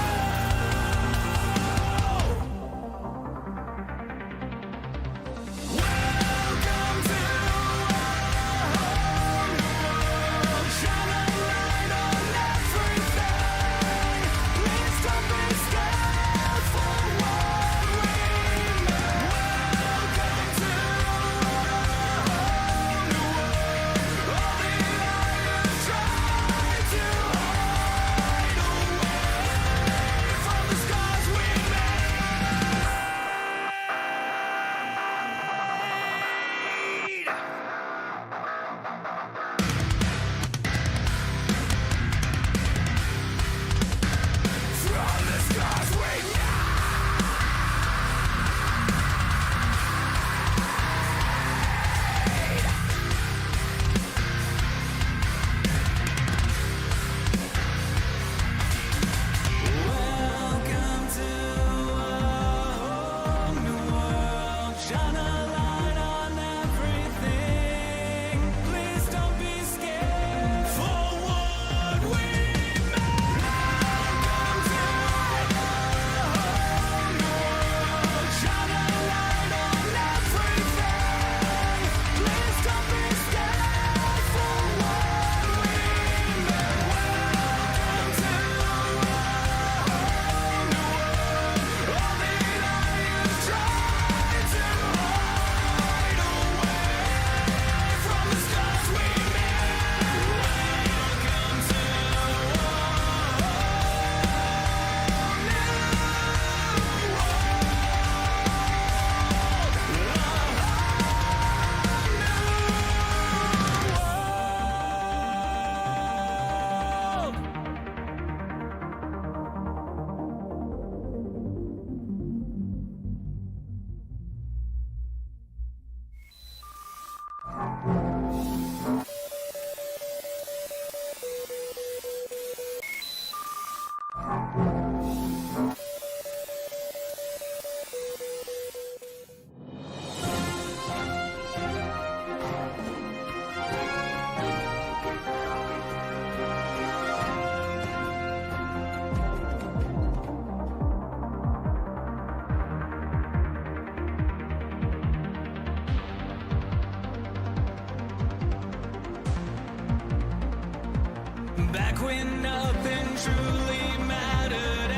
Welcome to our new world. Shine a light on everything. Please don't be scared for what we know. Welcome to our new world. All that I tried to hide away from the scars we made. From the scars we Welcome to our new world. Shine a light on everything. Please don't be scared for what we made. Welcome to our new world. Shine a light on everything. Please don't be scared for what we made. Welcome to our new world. All that I tried to hide away from the scars we made. Welcome to Back when nothing truly mattered